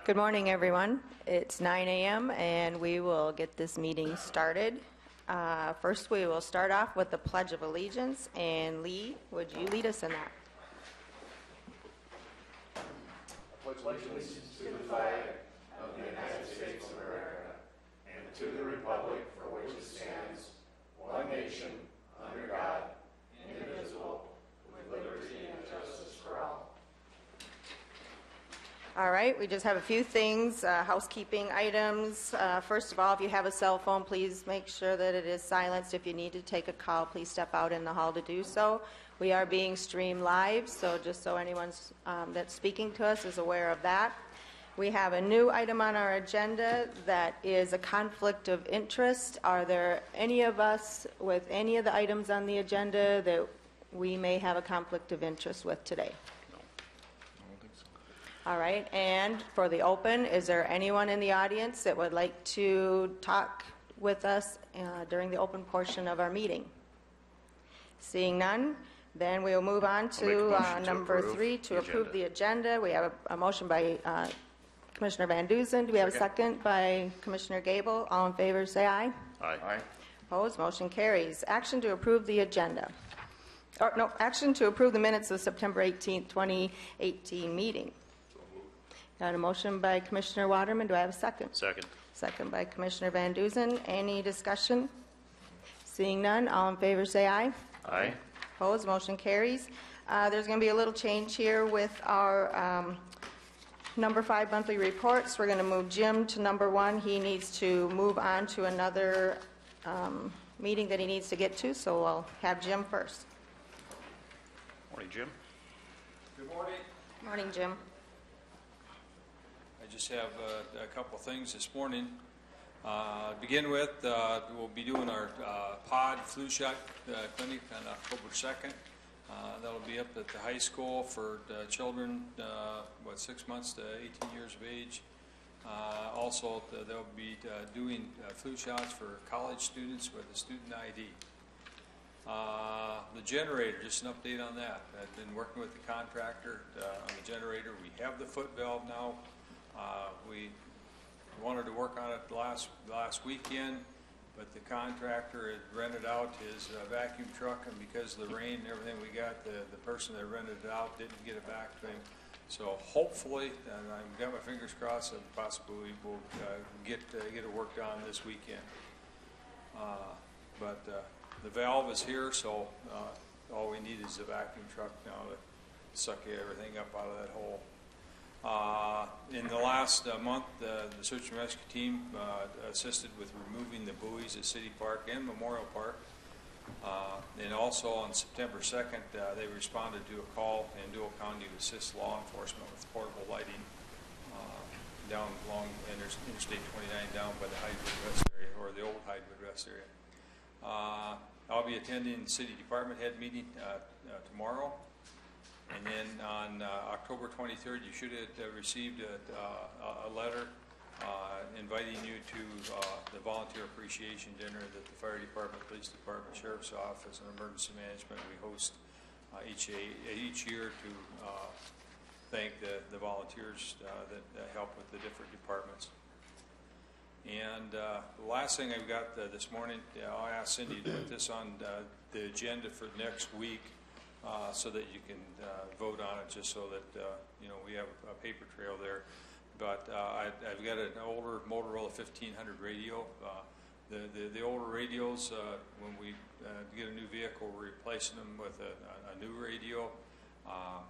Good morning, everyone. It's 9 a.m. and we will get this meeting started. First, we will start off with the Pledge of Allegiance. And Lee, would you lead us in that? Pledge allegiance to the flag of the United States of America and to the republic for which it stands, one nation, under God, indivisible, with liberty and justice for all. All right, we just have a few things, housekeeping items. First of all, if you have a cell phone, please make sure that it is silenced. If you need to take a call, please step out in the hall to do so. We are being streamed live, so just so anyone that's speaking to us is aware of that. We have a new item on our agenda that is a conflict of interest. Are there any of us with any of the items on the agenda that we may have a conflict of interest with today? All right, and for the open, is there anyone in the audience that would like to talk with us during the open portion of our meeting? Seeing none, then we will move on to number 3, to approve the agenda. We have a motion by Commissioner Van Dusen. Do we have a second by Commissioner Gable? All in favor, say aye. Aye. Opposed, motion carries. Action to approve the agenda. Action to approve the minutes of September 18th, 2018 meeting. Got a motion by Commissioner Waterman. Do I have a second? Second. Second by Commissioner Van Dusen. Any discussion? Seeing none, all in favor say aye. Aye. Opposed, motion carries. There's going to be a little change here with our number 5 monthly reports. We're going to move Jim to number 1. He needs to move on to another meeting that he needs to get to, so we'll have Jim first. Morning, Jim. Good morning. Morning, Jim. I just have a couple things this morning. To begin with, we'll be doing our pod flu shot clinic on October 2nd. That'll be up at the high school for children, 6 months to 18 years of age. Also, they'll be doing flu shots for college students with a student ID. The generator, just an update on that. I've been working with the contractor on the generator. We have the foot valve now. We wanted to work on it last weekend, but the contractor had rented out his vacuum truck, and because of the rain and everything we got, the person that rented it out didn't get it back to him. So hopefully, and I've got my fingers crossed, that possibly we'll get it worked on this weekend. But the valve is here, so all we need is a vacuum truck now to suck everything up out of that hole. In the last month, the search and rescue team assisted with removing the buoys at City Park and Memorial Park. And also on September 2nd, they responded to a call in Dual County to assist law enforcement with portable lighting down along Interstate 29 down by the Hydewood West area, or the old Hydewood West area. I'll be attending the City Department Head meeting tomorrow. And then on October 23rd, you should have received a letter inviting you to the Volunteer Appreciation Dinner that the Fire Department, Police Department, Sheriff's Office, and Emergency Management, we host each year to thank the volunteers that help with the different departments. And the last thing I've got this morning, I'll ask Cindy to put this on the agenda for next week. So that you can vote on it, just so that we have a paper trail there. But I've got an older Motorola 1500 radio. The older radios, when we get a new vehicle, we're replacing them with a new radio.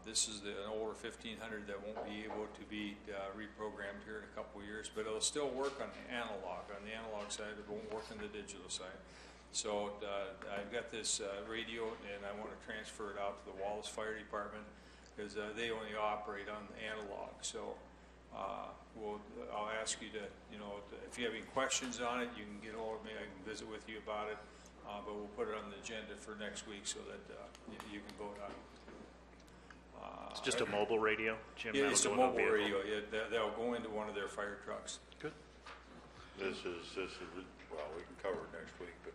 This is an older 1500 that won't be able to be reprogrammed here in a couple of years, but it'll still work on the analog side. It won't work on the digital side. So I've got this radio, and I want to transfer it out to the Wallace Fire Department because they only operate on the analog. So I'll ask you to, if you have any questions on it, you can get hold of me. I can visit with you about it. But we'll put it on the agenda for next week so that you can vote on it. It's just a mobile radio, Jim? Yeah, it's a mobile radio. Yeah, they'll go into one of their fire trucks. Good. This is well, we can cover it next week, but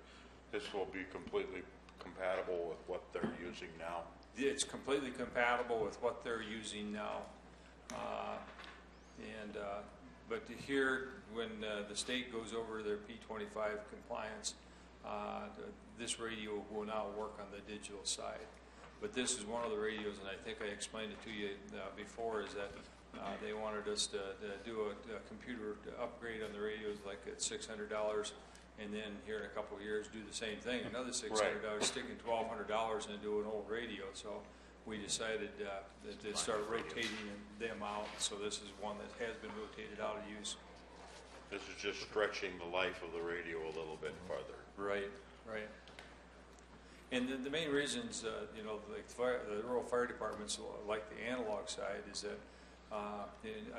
this will be completely compatible with what they're using now. It's completely compatible with what they're using now. And but to hear when the state goes over their P25 compliance, this radio will now work on the digital side. But this is one of the radios, and I think I explained it to you before, is that they wanted us to do a computer upgrade on the radios like at $600, and then here in a couple of years do the same thing, another $600, sticking $1,200 into an old radio. So we decided to start rotating them out. So this is one that has been rotated out of use. This is just stretching the life of the radio a little bit farther. Right, right. And the main reasons, like the rural fire departments like the analog side is that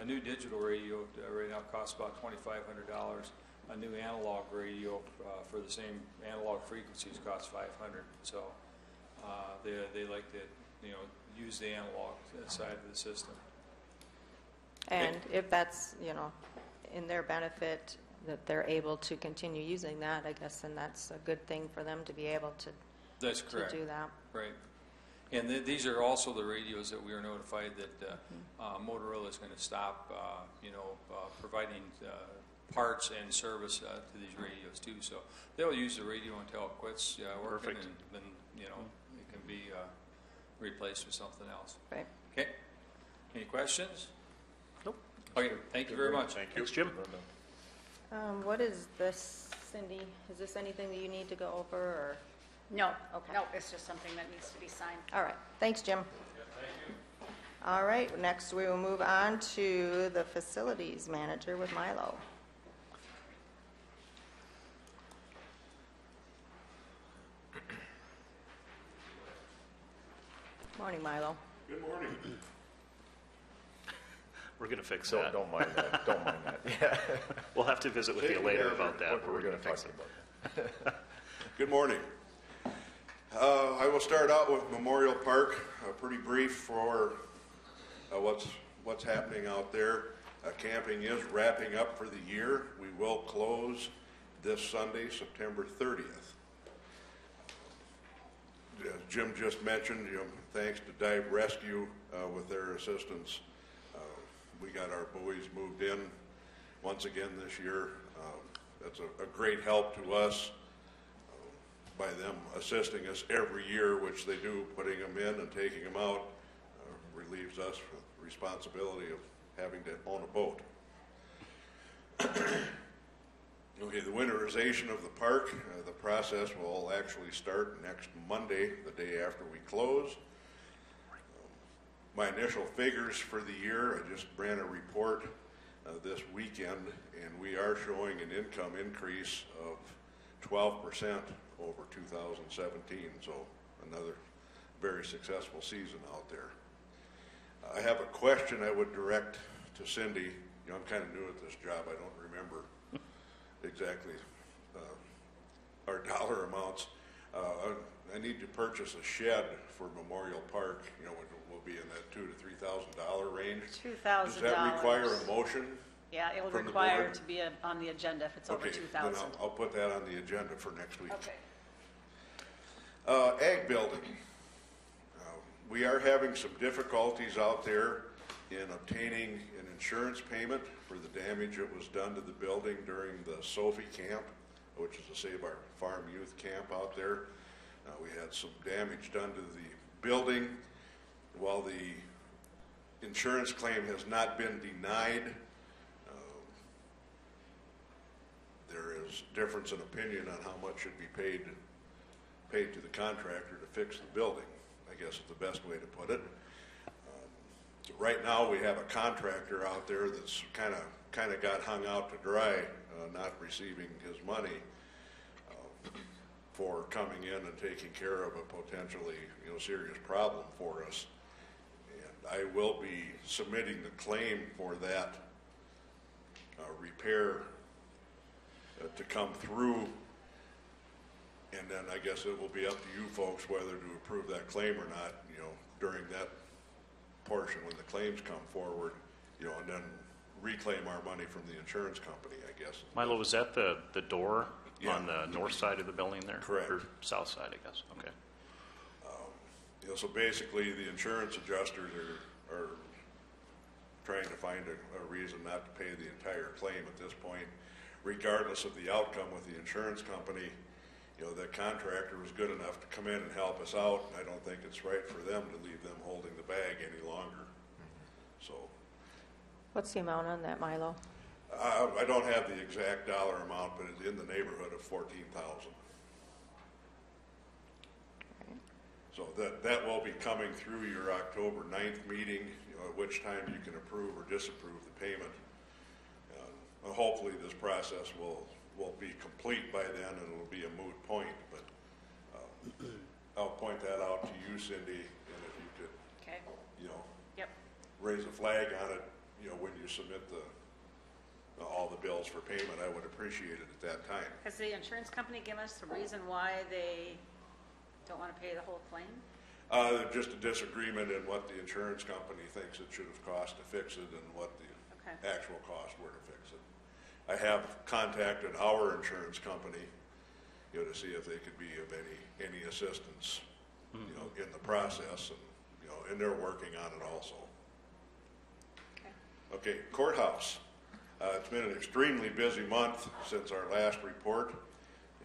a new digital radio right now costs about $2,500. A new analog radio for the same analog frequencies costs $500. So they like to, use the analog side of the system. And if that's, in their benefit, that they're able to continue using that, I guess, then that's a good thing for them to be able to That's correct. do that. Right. And these are also the radios that we are notified that Motorola is going to stop, providing parts and service to these radios too. So they'll use the radio until it quits working, Perfect. and then it can be replaced with something else. Right. Okay. Any questions? Nope. Okay. Thank you very much. Thank you. Thanks, Jim. What is this, Cindy? Is this anything that you need to go over, or? No, Okay. no, it's just something that needs to be signed. All right, thanks, Jim. All right, next we will move on to the facilities manager with Milo. Morning, Milo. Good morning. We're going to fix that. Don't mind that. Don't mind that. Yeah. We'll have to visit with you later about that. We're going to fix talk it. about that. Good morning. I will start out with Memorial Park, pretty brief for what's happening out there. Camping is wrapping up for the year. We will close this Sunday, September 30th. As Jim just mentioned, thanks to Dive Rescue with their assistance, we got our buoys moved in once again this year. That's a great help to us by them assisting us every year, which they do, putting them in and taking them out, relieves us from the responsibility of having to own a boat. Okay, the winterization of the park, the process will actually start next Monday, the day after we close. My initial figures for the year, I just ran a report this weekend, and we are showing an income increase of 12% over 2017, so another very successful season out there. I have a question I would direct to Cindy. I'm kind of new at this job. I don't remember exactly our dollar amounts. I need to purchase a shed for Memorial Park, which will be in that $2,000 to $3,000 range. $2,000. Does that require a motion? Yeah, it will from the require board? to be on the agenda if it's over Okay, then 2,000. I'll put that on the agenda for next week. Okay. Ag building. We are having some difficulties out there in obtaining an insurance payment for the damage that was done to the building during the Sophie camp, which is the Save Our Farm Youth Camp out there. We had some damage done to the building. While the insurance claim has not been denied, there is difference in opinion on how much should be paid to the contractor to fix the building, I guess is the best way to put it. So right now we have a contractor out there that's kind of got hung out to dry, not receiving his money for coming in and taking care of a potentially serious problem for us. And I will be submitting the claim for that repair to come through, and then I guess it will be up to you folks whether to approve that claim or not, during that portion when the claims come forward, and then reclaim our money from the insurance company, I guess. Milo, was that the door Yeah. on the north side of the building there? Correct. Or south side, I guess. Okay. So basically the insurance adjusters are trying to find a reason not to pay the entire claim at this point, regardless of the outcome with the insurance company. You know, that contractor was good enough to come in and help us out, and I don't think it's right for them to leave them holding the bag any longer. So, What's the amount on that, Milo? I don't have the exact dollar amount, but it's in the neighborhood of $14,000. So that will be coming through your October 9th meeting, you know, at which time you can approve or disapprove the payment. Hopefully this process will be complete by then, and it'll be a moot point, but I'll point that out to you, Cindy, and if you could, Okay, you know, yep. raise a flag on it, you know, when you submit all the bills for payment, I would appreciate it at that time. Has the insurance company given us the reason why they don't want to pay the whole claim? Just a disagreement in what the insurance company thinks it should have cost to fix it and what the Okay. actual cost were to fix it. I have contacted our insurance company, you know, to see if they could be of any assistance, you know, in the process, and you know, and they're working on it also. Okay. Okay, courthouse. It's been an extremely busy month since our last report.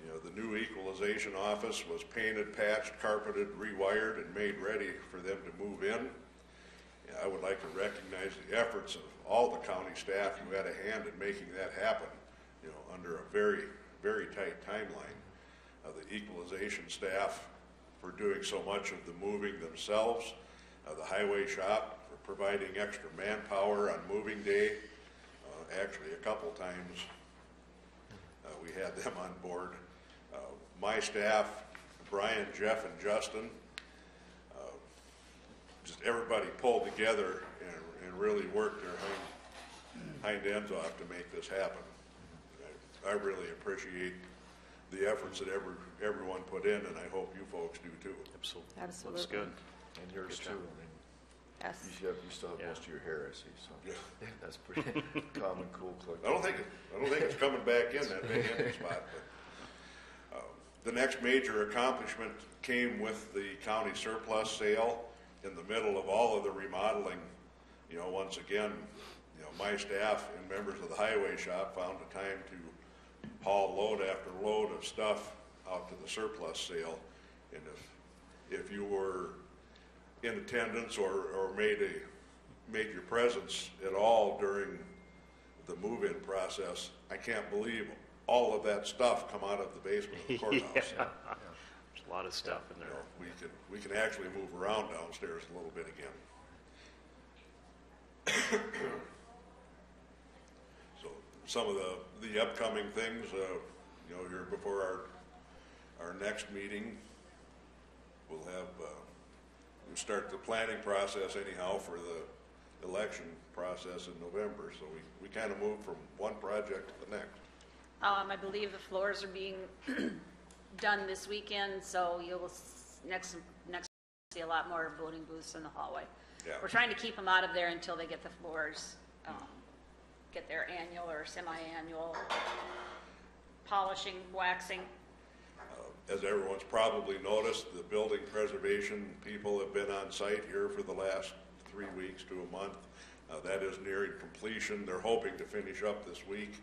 You know, the new equalization office was painted, patched, carpeted, rewired, and made ready for them to move in. I would like to recognize the efforts of all the county staff who had a hand in making that happen, you know, under a very, very tight timeline. The equalization staff for doing so much of the moving themselves, the highway shop for providing extra manpower on moving day. Actually, a couple times we had them on board. My staff, Brian, Jeff, and Justin, just everybody pulled together and really worked their hind ends off to make this happen. I really appreciate the efforts that everyone put in, and I hope you folks do too. Absolutely. Absolutely. Looks good. And yours Good too. job. I mean, Yes. you still have Yeah. most of your hair, I see. So Yeah. that's pretty common, cool. I don't think it's coming back in that big empty spot. But the next major accomplishment came with the county surplus sale in the middle of all of the remodeling. You know, once again, you know, my staff and members of the highway shop found the time to haul load after load of stuff out to the surplus sale. And if you were in attendance or made your presence at all during the move-in process, I can't believe all of that stuff come out of the basement of the courthouse. There's a lot of stuff in You there. know, we can actually move around downstairs a little bit again. So some of the upcoming things, you know, here before our next meeting, we'll start the planning process anyhow for the election process in November. So we kind of move from one project to the next. I believe the floors are being done this weekend, so you'll next see a lot more voting booths in the hallway. Yeah. We're trying to keep them out of there until they get the floors, get their annual or semi-annual polishing, waxing. As everyone's probably noticed, the building preservation people have been on site here for the last 3 weeks to a month. That is nearing completion. They're hoping to finish up this week.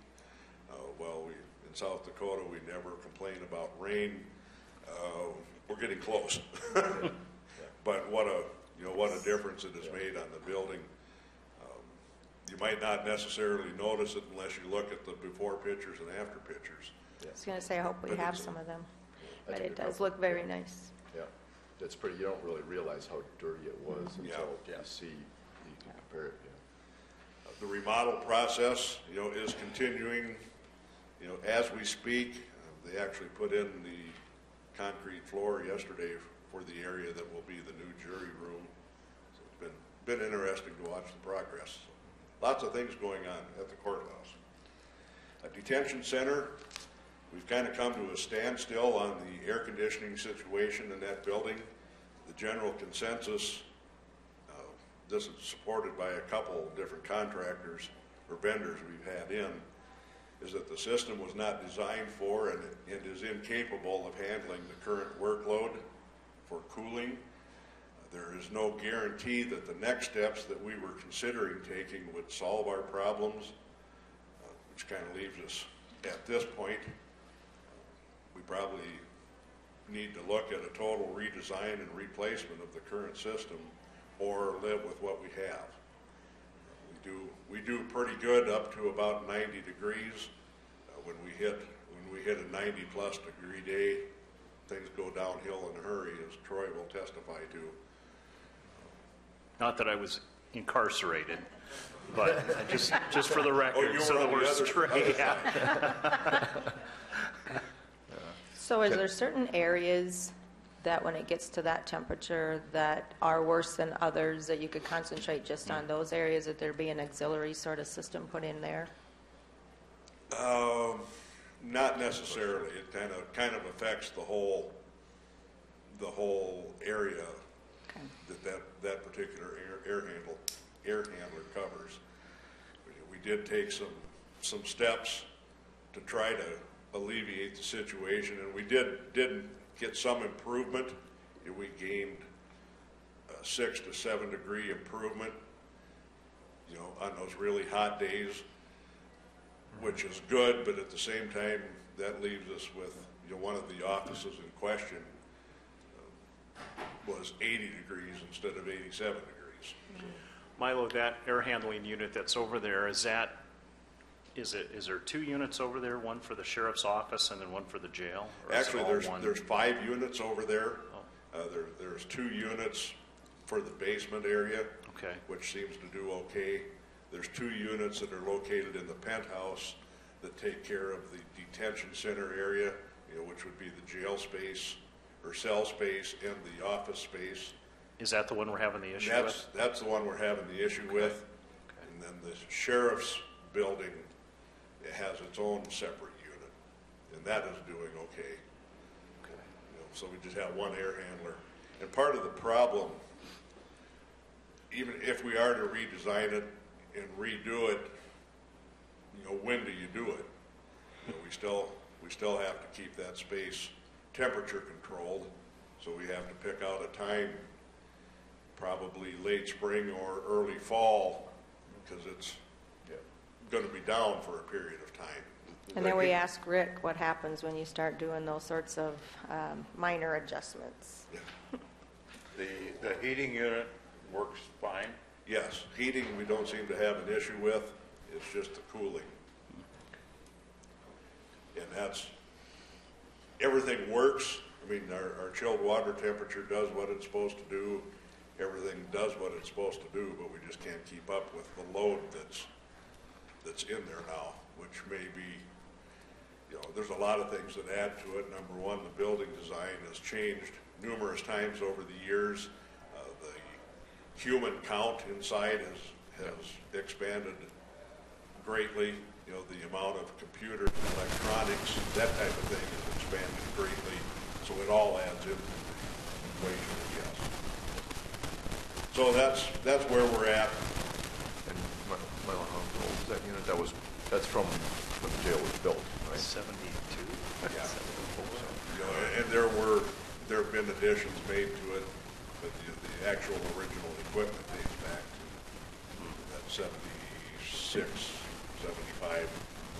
Well, in South Dakota, we never complain about rain. We're getting close. But what a difference it has made on the building. You might not necessarily notice it unless you look at the before pictures and after pictures. I was going to say, I hope we But have it's- some of them. I But think it we does probably- look very nice. Yeah, that's pretty. You don't really realize how dirty it was until Yeah. you see, you can compare it. Yeah. The remodel process, you know, is continuing, you know, as we speak. They actually put in the concrete floor yesterday for the area that will be the new jury room. So it's been interesting to watch the progress. Lots of things going on at the courthouse. A detention center, we've kind of come to a standstill on the air conditioning situation in that building. The general consensus, this is supported by a couple different contractors or vendors we've had in, is that the system was not designed for and is incapable of handling the current workload for cooling. There is no guarantee that the next steps that we were considering taking would solve our problems, which kind of leaves us at this point. We probably need to look at a total redesign and replacement of the current system or live with what we have. We do pretty good up to about 90 degrees. When we hit a 90+ degree day, things go downhill in a hurry, as Troy will testify to. Not that I was incarcerated, but just for the record, you so were that on the we're other straight. side. So is there certain areas that when it gets to that temperature that are worse than others, that you could concentrate just on those areas, that there be an auxiliary sort of system put in there? Not necessarily. It kind of affects the whole area that particular air handler covers. We did take some steps to try to alleviate the situation, and we did get some improvement. We gained a 6 to 7 degree improvement, on those really hot days, which is good, but at the same time, that leaves us with, one of the offices in question was 80 degrees instead of 87 degrees. Milo, that air handling unit that's over there, is there 2 units over there, one for the sheriff's office and then one for the jail? Or is it Actually, all one? there's 5 units over there. There's 2 units for the basement area, Okay. which seems to do okay. There's 2 units that are located in the penthouse that take care of the detention center area, which would be the jail space or cell space and the office space. Is that the one we're having the issue with? That's the one we're having the issue with. And then the sheriff's building, it has its own separate unit, and that is doing okay. So we just have one air handler. And part of the problem, even if we are to redesign it and redo it, when do you do it? We still have to keep that space temperature controlled, so we have to pick out a time, probably late spring or early fall, because it's going to be down for a period of time. And then we ask Rick what happens when you start doing those sorts of minor adjustments. The heating unit works fine. Yes, heating we don't seem to have an issue with. It's just the cooling. And everything works. I mean, our chilled water temperature does what it's supposed to do. Everything does what it's supposed to do, but we just can't keep up with the load that's in there now, which may be, there's a lot of things that add to it. Number one, the building design has changed numerous times over the years. The human count inside has expanded greatly. The amount of computers and electronics, that type of thing has expanded greatly. So it all adds into the equation, yes. So that's where we're at. And Milo, how old is that unit? That's from when the jail was built, right? 72? Yeah. And there have been additions made to it, but the actual original equipment dates back to that 76, 75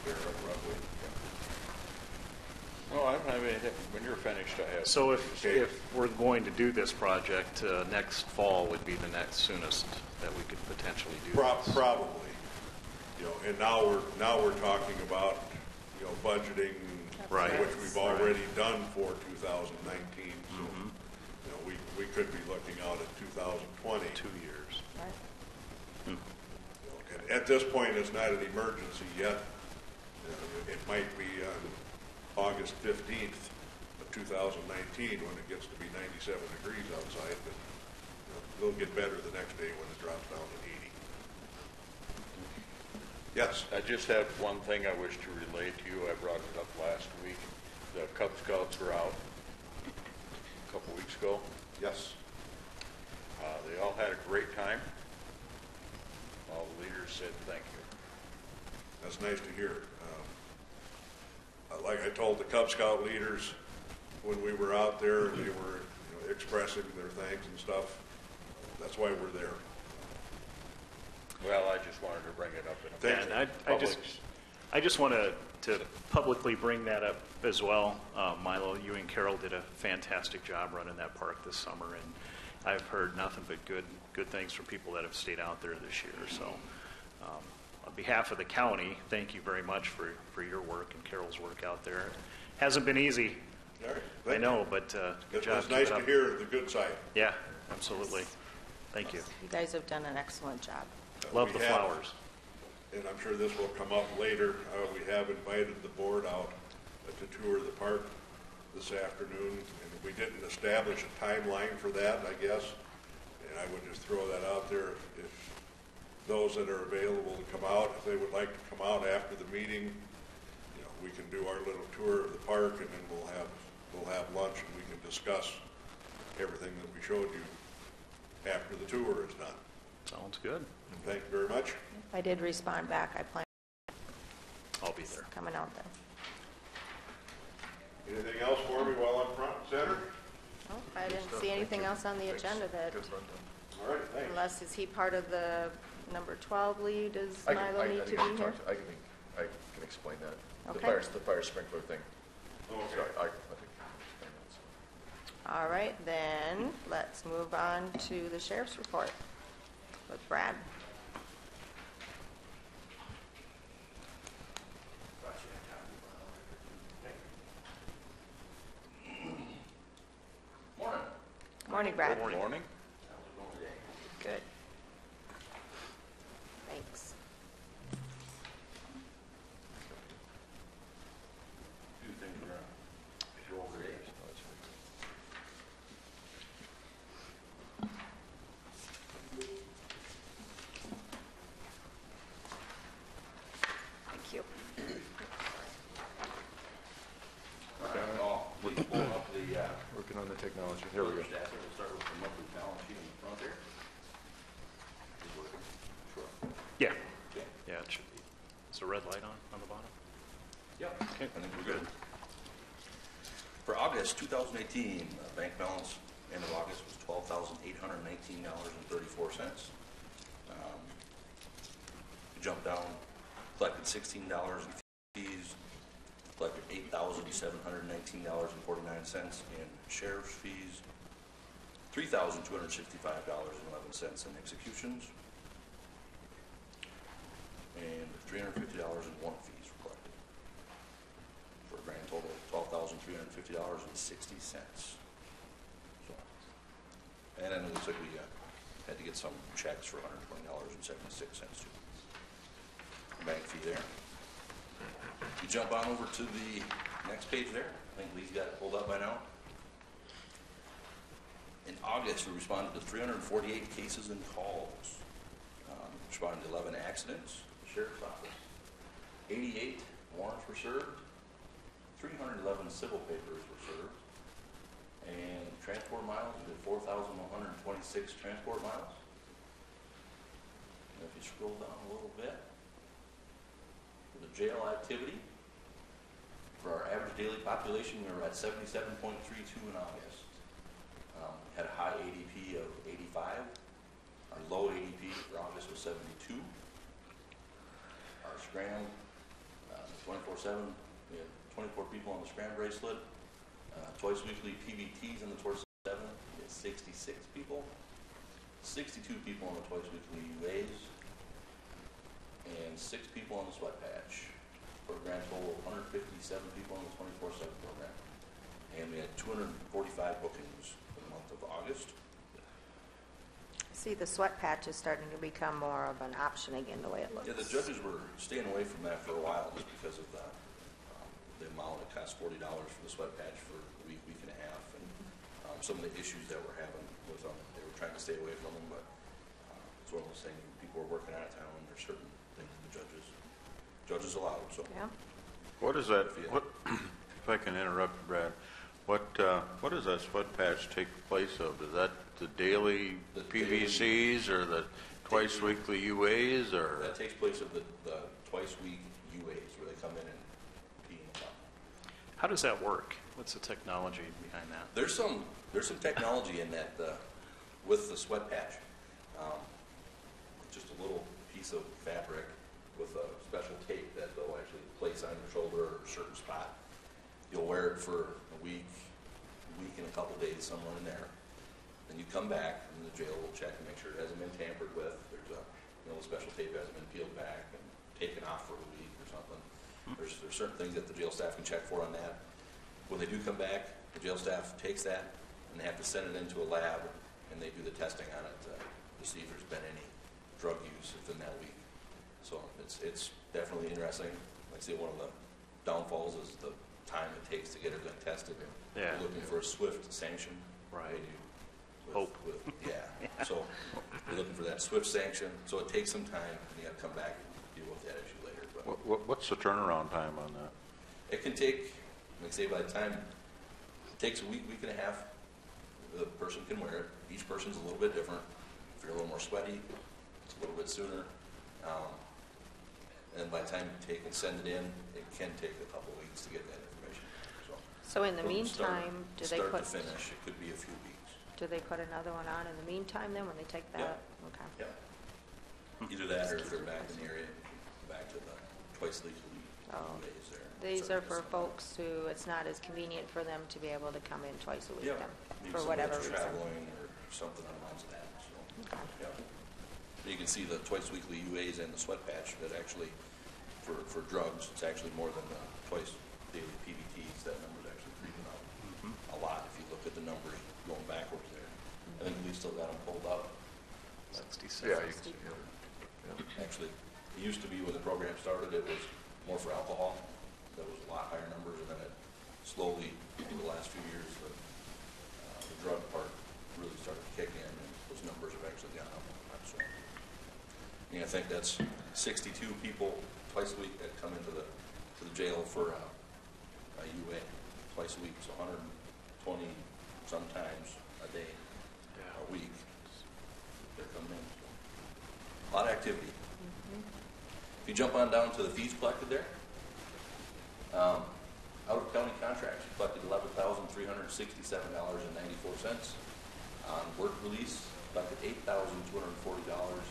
there roughly. No, I don't have anything. When you're finished, I have. So if we're going to do this project, next fall would be the next soonest that we could potentially do this. Probably. And now we're talking about, budgeting, Right. which we've already done for 2019. So, we could be looking out at 2020. 2 years. Right. And at this point, it's not an emergency yet. It might be on August 15th of 2019 when it gets to be 97 degrees outside, but it'll get better the next day when it drops down to 80. Yes? I just have one thing I wish to relay to you. I brought it up last week. The Cub Scouts were out a couple weeks ago. Yes. They all had a great time. All the leaders said thank you. That's nice to hear. Like I told the Cub Scout leaders when we were out there, and they were expressing their thanks and stuff. that's why we're there. Well, I just wanted to bring it up in a Thank And public. I just want to publicly bring that up as well. Milo, you and Carol did a fantastic job running that park this summer, and I've heard nothing but good things from people that have stayed out there this year. So on behalf of the county, thank you very much for your work and Carol's work out there. It hasn't been easy, All right, I thank know, but good you. job. It's Keep nice it to up. hear the good side. Yeah, absolutely. Thank you. You guys have done an excellent job. Love We the have- flowers. And I'm sure this will come up later. We have invited the board out to tour the park this afternoon, and we didn't establish a timeline for that, I guess. And I would just throw that out there. If those that are available to come out, if they would like to come out after the meeting, you know, we can do our little tour of the park, and then we'll have lunch, and we can discuss everything that we showed you after the tour is done. Sounds good. Thank you very much. I did respond back. I plan I'll be there. on coming out there. Anything else for me while I'm front and center? Oh, I didn't see anything else on the agenda that, Good rundown. All right, thanks. unless, is he part of the number 12 lead? Does I can, Milo need to think be I can here? talk to, I can explain that. Okay. The fire sprinkler thing. Okay. So I think. All right, then, let's move on to the sheriff's report with Brad. Morning, Brad. Good morning. Morning. Good. Thanks. Few things around. Go over there. Thank you. Oh, please pull up the, Working on the technology. Here we go. first asset. We'll start with the monthly balance sheet in the front there. Is working? Sure. Yeah. Okay. Yeah, it should be. Is the red light on the bottom? Yep. Okay. I think we're good. For August 2018, bank balance end of August was $12,819.34. Jumped down, collected $16 in fees, collected $8,719.49 in sheriff's fees, $3,265.11 in executions, and $350 in warrant fees were collected, for a grand total of $12,350.60. So, and then it looks like we had to get some checks for $120.76 too. Bank fee there. You jump on over to the next page there. I think Lee's got it pulled up by now. In August, we responded to 348 cases and calls. Responded to 11 accidents, sheriff's office. 88 warrants were served. 311 civil papers were served. And transport miles, we did 4,126 transport miles. And if you scroll down a little bit, for the jail activity, for our average daily population, we were at 77.32 in August. Had a high ADP of 85. Our low ADP for August was 72. Our scram, 24/7, we had 24 people on the scram bracelet. Twice weekly PVTs on the 24/7, we had 66 people. 62 people on the twice weekly UAs. And 6 people on the sweat patch, for a grand total of 157 people on the 24/7 program. And we had 245 bookings for the month of August. See, the sweat patch is starting to become more of an option again, the way it looks. Yeah, the judges were staying away from that for a while just because of the amount. It cost $40 for the sweat patch for a week, week and a half. And some of the issues that we're having with them, they were trying to stay away from them, but it's one of those things, people are working out of town, and there's certain things the judges allowed, so. Yeah. What is that, what, if I can interrupt, Brad, what does that sweat patch take place of? Is that the daily The daily- PVCs or the twice weekly UAs or? That takes place of the twice week UAs where they come in and pee in the cup. How does that work? What's the technology behind that? There's some technology in that with the sweat patch. just a little piece of fabric with a special tape that they'll actually place on your shoulder or a certain spot. You'll wear it for a week and a couple days, somewhere in there. Then you come back, and the jail will check and make sure it hasn't been tampered with. There's a, the special tape hasn't been peeled back and taken off for a week or something. There's certain things that the jail staff can check for on that. When they do come back, the jail staff takes that and they have to send it into a lab, and they do the testing on it to see if there's been any drug use within that week. So it's definitely interesting. Like I say, one of the downfalls is the time it takes to get everything tested. Yeah. We're looking for a swift sanction. Right. They do Hope. yeah. So we're looking for that swift sanction. So it takes some time, and you got to come back and deal with that issue later. But What's the turnaround time on that? it can take, like I say, by the time it takes a week, week and a half, the person can wear it. Each person's a little bit different. If you're a little more sweaty, it's a little bit sooner. And by the time you take and send it in, it can take a couple weeks to get that information. So in the from meantime, do they start put, to finish, it could be a few weeks. do they put another one on in the meantime then when they take that? Okay. Yeah. Either that, or if they're back in the area, back to the twice legally Oh. days there. These Sorry, are for that's- folks who it's not as convenient for them to be able to come in twice a week Yeah, then, maybe for somebody whatever that's reason. traveling or something along that, so, Okay. yeah. You can see the twice weekly UAs and the sweat patch that actually, for drugs, it's actually more than the twice daily PBTs. That number's actually creeping up a lot if you look at the numbers going backwards there. I think we still got them pulled up. 66. Yeah, you can see, yeah. Actually, it used to be when the program started, it was more for alcohol. That was a lot higher numbers, and then it slowly, in the last few years, the drug part really started to kick in, and those numbers have actually gone up. So, I think that's 62 people twice a week that come into the jail for a UA twice a week, so 120 sometimes a day, a week. They're coming in. A lot of activity. If you jump on down to the fees collected there, out-of-county contracts, we collected $11,367.94. On work release, collected $8,240.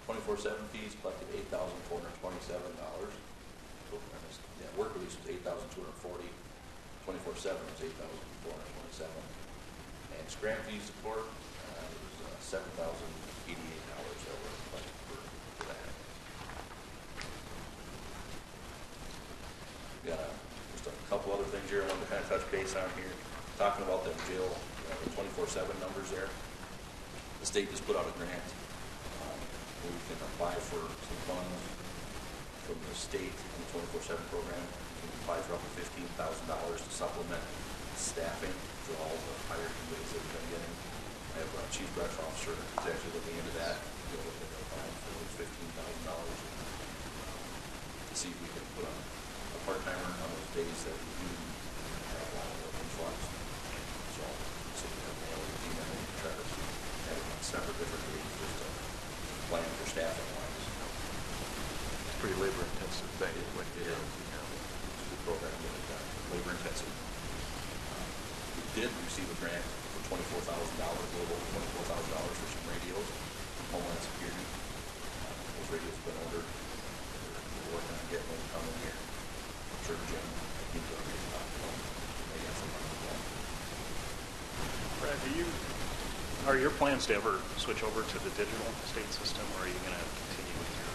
24/7 fees collected $8,427. Yeah, work release was $8,240. 24/7 was $8,427. And scram fees to court was $7,088 that were collected for that. We got just a couple other things here I wanted to kind of touch base on here. Talking about the jail, the 24/7 numbers there. The state just put out a grant where we can apply for some funds from the state in the 24/7 program. We can apply for up to $15,000 to supplement staffing for all the higher UAs that we've been getting. I have a chief correctional officer who's actually looking into that. We'll look at applying for those $15,000 to see if we can put on a part-timer on those days that we do have a lot of work influx. So we have male and female, and try to have it on separate different days just to plan for staffing wise. It's pretty labor intensive thing. It's a good program, but labor intensive. We did receive a grant for $24,000, a little over $24,000 for some radios, Homeland Security. Those radios have been ordered. We're working on getting them coming here. I'm sure Jim, he's going to get talked to them. They got some money for them. Brad, are your plans to ever switch over to the digital state system, or are you going to continue with your?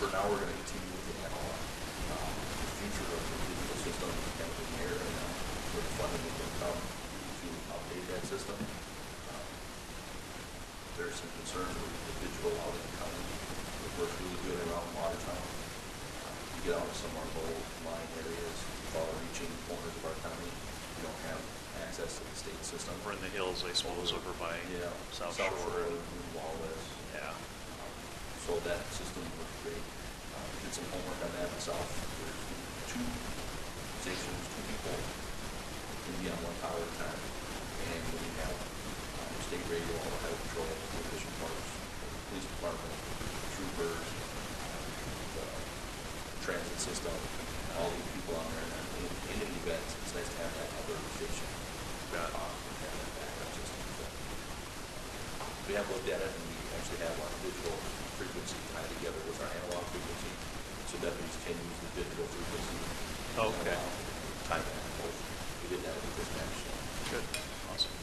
For now, we're going to continue with the analog. The future of the digital system is kind of in the air right now. Where the funding is going to come to update that system. There's some concerns with the digital out in the county. It works really good around Watertown. You get out to some of our low lying areas, far-reaching corners of our county, you don't have access to the state system. We're in the hills, I suppose, over by South Shore. and Wallace. Yeah. So that system works great. Did some homework on that myself. There's two stations, two people can be on one tower at a time. And when you have state radio, all the highway patrol, division parks, police department, troopers, the transit system, all these people on there. And in an event, it's nice to have that other station. And have that backup system. So we have looked at it, and we actually have our digital frequency tied together with our analog frequency, so deputies can use the digital frequency. Okay. Time that both. We did that with the dispatch. So. Good. Awesome.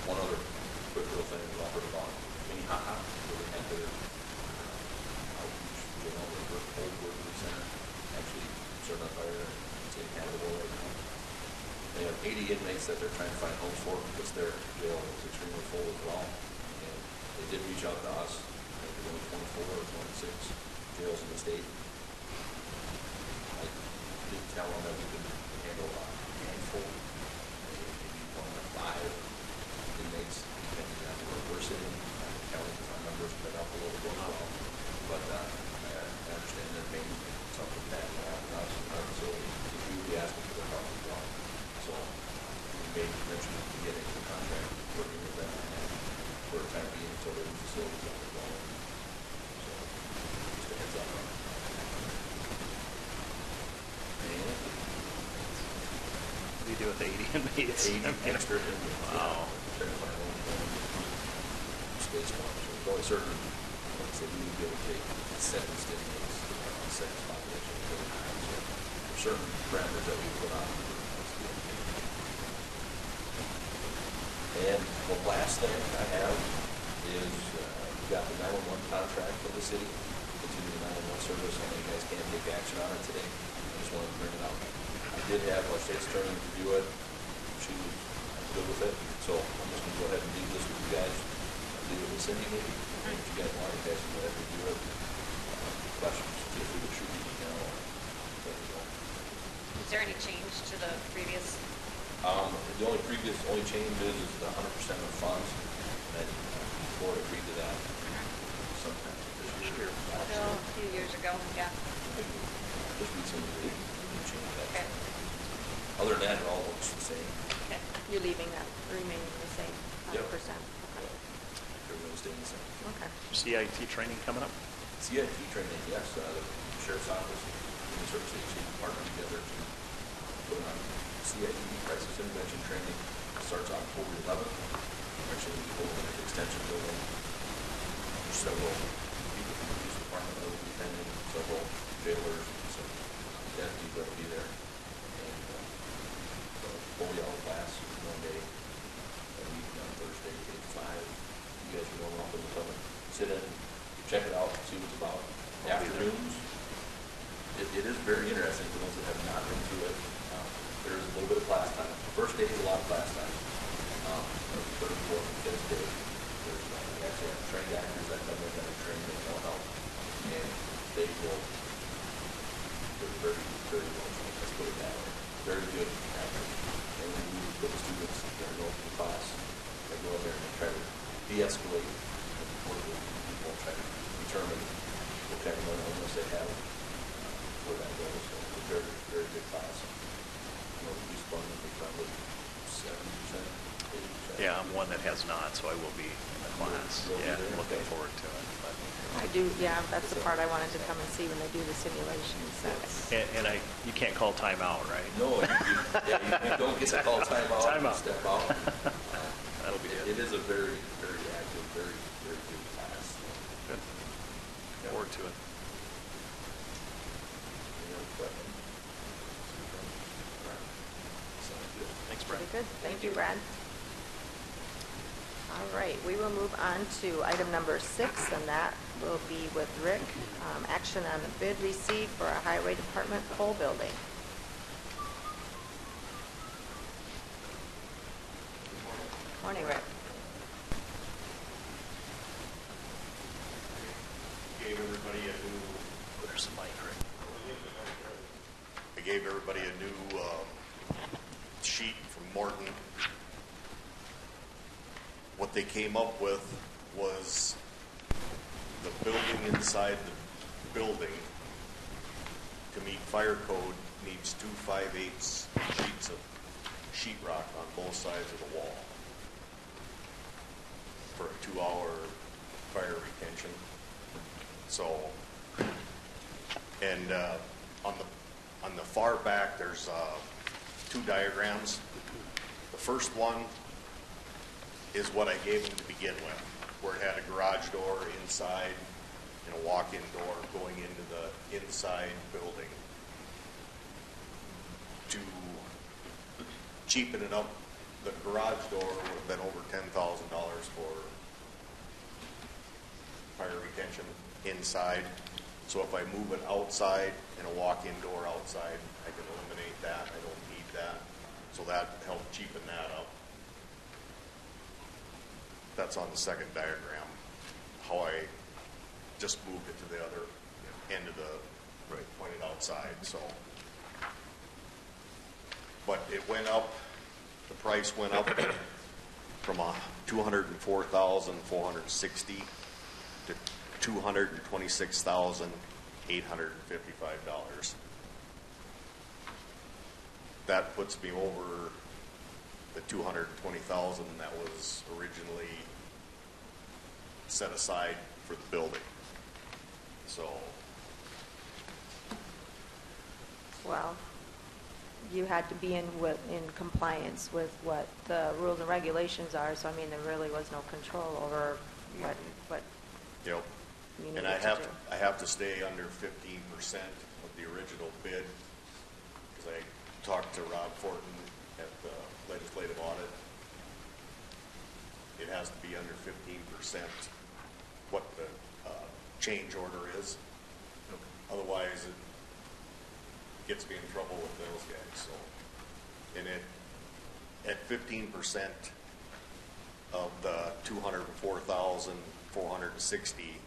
One other quick little thing we offered about Minnehaha, where they had their outreach, their old working center, actually starting on fire and it's inhabitable right now. They have 80 inmates that they're trying to find homes for because their jail is extremely full as well. And they did reach out to us. I think there's only 24 or 26 jails in the state. I did tell them that we could handle a handful, maybe 1 to 5 inmates, depending on where we're sitting. Counting our numbers been up a little bit as well. But I understand their pain, something bad will happen to us in our facility. If we would be asking for their help as well. So we made mention of getting the contract, working with them and for a time being until their facilities are going. So just a heads up on that. And What do you do with 80 inmates? 80 extra inmates. Wow. Space one. So there's only certain, like I said, we need to be able to take sentenced inmates on sentence population at a time. So there's certain parameters that we put on. And the last thing I have is we got the 911 contract for the city to continue the 911 service. I know you guys can't take action on it today. I just wanted to bring it up. I did have our state's attorney review it. She was good with it. So I'm just going to go ahead and leave this with you guys. I'll leave it with Cindy maybe. If you guys want, you guys can go ahead and review it. Questions, feel free to shoot me an email or let me know. Is there any change to the previous? The only change is the 100% of funds, and the board agreed to that sometime this year. A few years ago, yeah. Just recently, we changed that. Okay. Other than that, it all looks the same. Okay. You're leaving that, remaining the same, 100%? Yep. Okay. Everything's staying the same. Okay. CIT training coming up? CIT training, yes, the sheriff's office, and the service agency partnered together to put on CIT crisis intervention training. It starts October 11th. Actually, we hold an extension building. There's several people from the police department that will be attending, several jailers, some deputies that will be there. And so fully all class, 1 day, a week on Thursday, 8 to 5. You guys are more welcome to come and sit in, check it out, see what it's about. Afternoons, it is very interesting for those that have not been to it. There is a little bit of class time. First day is a lot of class time. Third, fourth, and fifth day, there's we actually have trained actors that come in that are trained in mental health, and they will. They're very, very well trained. Let's put it that way. Very good actors. And when we put the students in the open class, they go in there and they try to de-escalate and work with people, try to determine what kind of mental illness they have, where that goes. So it's a very, very good class. Use funding for probably 70%, 80%. Yeah, I'm one that has not, so I will be in the class. You'll be Yeah, there? looking Okay. forward to it. But- I do, yeah, that's the part I wanted to come and see when they do the simulations. That's, And you can't call timeout, right? No, you don't get to call timeout. Time and out. Step out. That'll be It good. is a very, very active, very, very good class. Good. Looking forward to it. Any other questions? All right. Sounds good. Thanks, Brad. pretty good. Thank you, Brad. All right, we will move on to item number 6, and that will be with Rick. Action on the bid received for a highway department pole building. Morning, Rick. Gave everybody a new, There's the mic, right? I gave everybody a new sheet from Morton. What they came up with was the building inside the building to meet fire code needs 2 5/8 sheets of sheetrock on both sides of the wall for a 2-hour fire retention. So, and on the far back, there's 2 diagrams. The first one is what I gave them to begin with, where it had a garage door inside and a walk-in door going into the inside building. To cheapen it up, the garage door would have been over $10,000 for fire retention inside. So if I move it outside and a walk-in door outside, I can eliminate that. I don't need that. So that helped cheapen that up. That's on the second diagram, how I just moved it to the other end of the pointed outside, so. But it went up, the price went up from $204,460 to $226,855. That puts me over the $220,000 that was originally set aside for the building. So, Well, you had to be in compliance with what the rules and regulations are, so I mean, there really was no control over what yep. you And needed to do. I have to stay under 15% of the original bid, because I talked to Rob Fortin at the legislative audit. It has to be under 15% what the change order is. Otherwise, it gets me in trouble with those guys, so. And at 15% of the $204,460